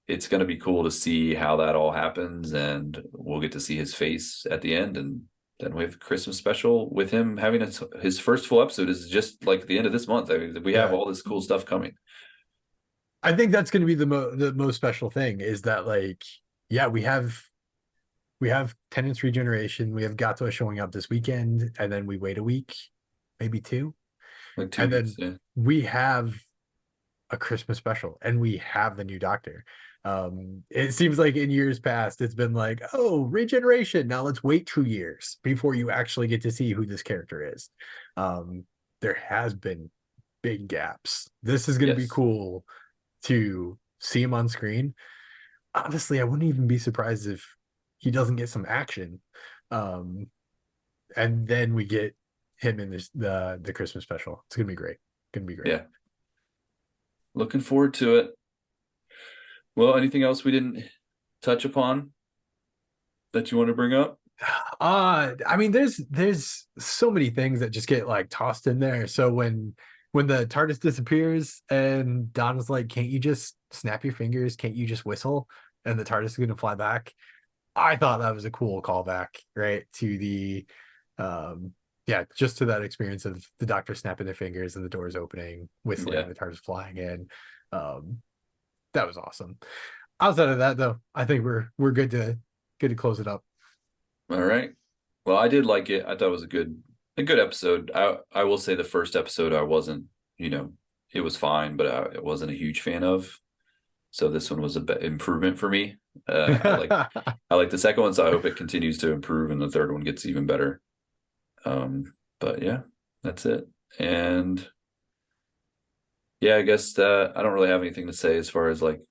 it's going to be cool to see how that all happens, and we'll get to see his face at the end. And then we have a Christmas special with him having his first full episode is just like the end of this month. I mean, we have all this cool stuff coming. I think that's going to be the most special thing is that, like, yeah, we have Tennant's regeneration. We have Gato showing up this weekend, and then we wait a week, maybe two, Like 2 weeks, and then yeah. we have a Christmas special, and we have the new Doctor. It seems like in years past, it's been like, oh, regeneration. Now let's wait 2 years before you actually get to see who this character is. There has been big gaps. This is going to be Yes. cool to see him on screen. Honestly, I wouldn't even be surprised if he doesn't get some action. And then we get him in the Christmas special. It's gonna be great. Gonna be great. Yeah. Looking forward to it. Well, anything else we didn't touch upon that you want to bring up? I mean, there's so many things that just get like tossed in there. So when the TARDIS disappears and Donna's like, can't you just snap your fingers? Can't you just whistle? And the TARDIS is gonna fly back. I thought that was a cool callback, right? To the yeah, just to that experience of the Doctor snapping their fingers and the doors opening, whistling, Yeah. the TARDIS flying in. That was awesome. Outside of that, though, I think we're good to close it up. All right. Well, I did like it. I thought it was a good episode. I will say the first episode I wasn't, it was fine, but I wasn't a huge fan of. So this one was a improvement for me. I like the second one, so I hope it continues to improve and the third one gets even better. But yeah, that's it. And yeah, I guess I don't really have anything to say as far as like,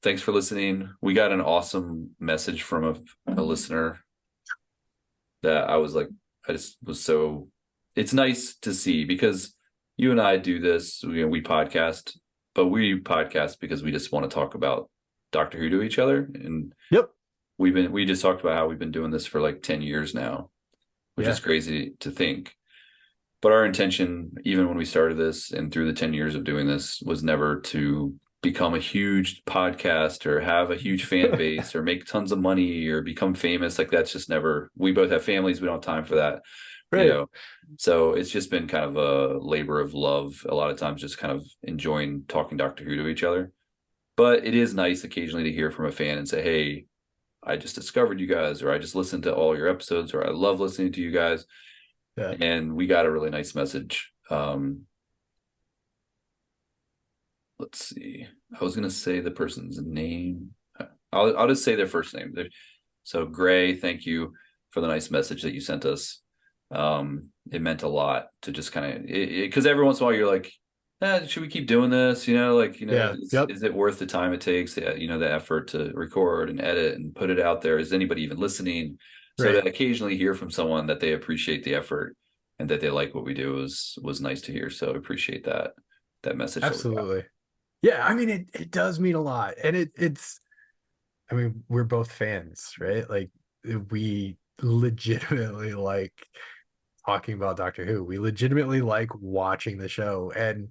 thanks for listening. We got an awesome message from a listener that I was like, I just was so, it's nice to see because you and I do this, we podcast, but we podcast because we just want to talk about Doctor Who to each other. And Yep. we just talked about how we've been doing this for like 10 years now, which is crazy to think. But our intention, even when we started this and through the 10 years of doing this, was never to become a huge podcast or have a huge fan base or make tons of money or become famous. Like that's just never, we both have families. We don't have time for that, Right. So it's just been kind of a labor of love. A lot of times just kind of enjoying talking Doctor Who to each other. But it is nice occasionally to hear from a fan and say, hey, I just discovered you guys, or I just listened to all your episodes, or I love listening to you guys. Yeah. And we got a really nice message. Let's see. I was going to say the person's name. I'll just say their first name. So Gray, thank you for the nice message that you sent us. It meant a lot to just kind of, because every once in a while you're like, should we keep doing this? Is it worth the time it takes, the effort to record and edit and put it out there? Is anybody even listening? So Right. to occasionally hear from someone that they appreciate the effort and that they like what we do was nice to hear. So I appreciate that message. Absolutely. Yeah, I mean it does mean a lot. And it's I mean, we're both fans, right? Like we legitimately like talking about Doctor Who. We legitimately like watching the show. And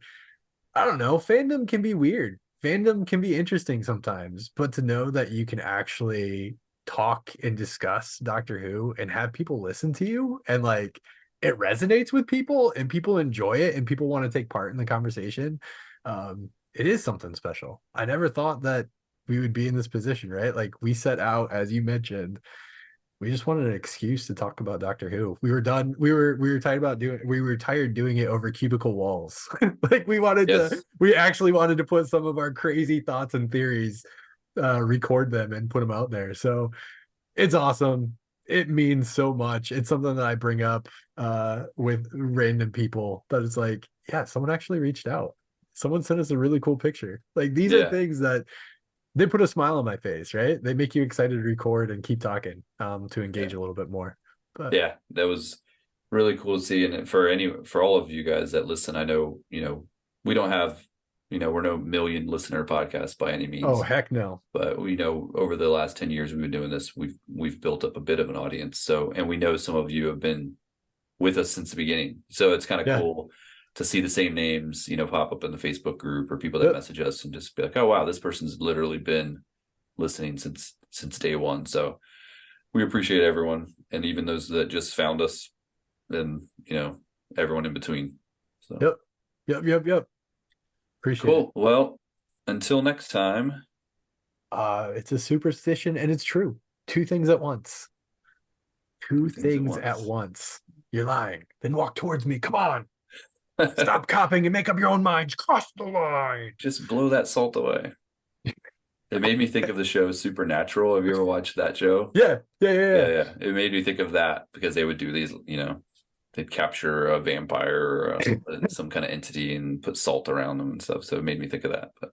I don't know, fandom can be weird. Fandom can be interesting sometimes, but to know that you can actually talk and discuss Doctor Who and have people listen to you and like it resonates with people and people enjoy it and people want to take part in the conversation. It is something special. I never thought that we would be in this position, right? Like we set out, as you mentioned, we just wanted an excuse to talk about Doctor Who. We were done. We were tired about doing. We were tired doing it over cubicle walls. Like Yes. we actually wanted to put some of our crazy thoughts and theories, record them and put them out there. So it's awesome. It means so much. It's something that I bring up with random people. That it's like, yeah, someone actually reached out. Someone sent us a really cool picture. Like these are Yeah. things that they put a smile on my face, right? They make you excited to record and keep talking, to engage a little bit more. But Yeah. really cool to see. And for all of you guys that listen, I know, we don't have, we're no million listener podcast by any Oh, means, heck no. but we know over the last 10 years we've been doing this, we've built up a bit of an audience. So, and we know some of you have been with us since the beginning. So it's kind of Yeah. cool to see the same names, pop up in the Facebook group or people that Yep. message us and just be like, oh wow, this person's literally been listening since day one. So we appreciate everyone, and even those that just found us, and everyone in between. So Yep. Yep. Yep. Yep. Appreciate it. cool. Well, until next time. It's a superstition and it's true. Two things at once. Two Two things at things at once. once. You're lying. Then walk towards me. Come on. Stop copying and make up your own minds. Cross the line. Just blow that salt away. It made me think of the show Supernatural. Have you ever watched that show? Yeah. Yeah. Yeah. Yeah, Yeah. yeah. It made me think of that because they would do these, they'd capture a vampire or some kind of entity and put salt around them and stuff. So it made me think of that. But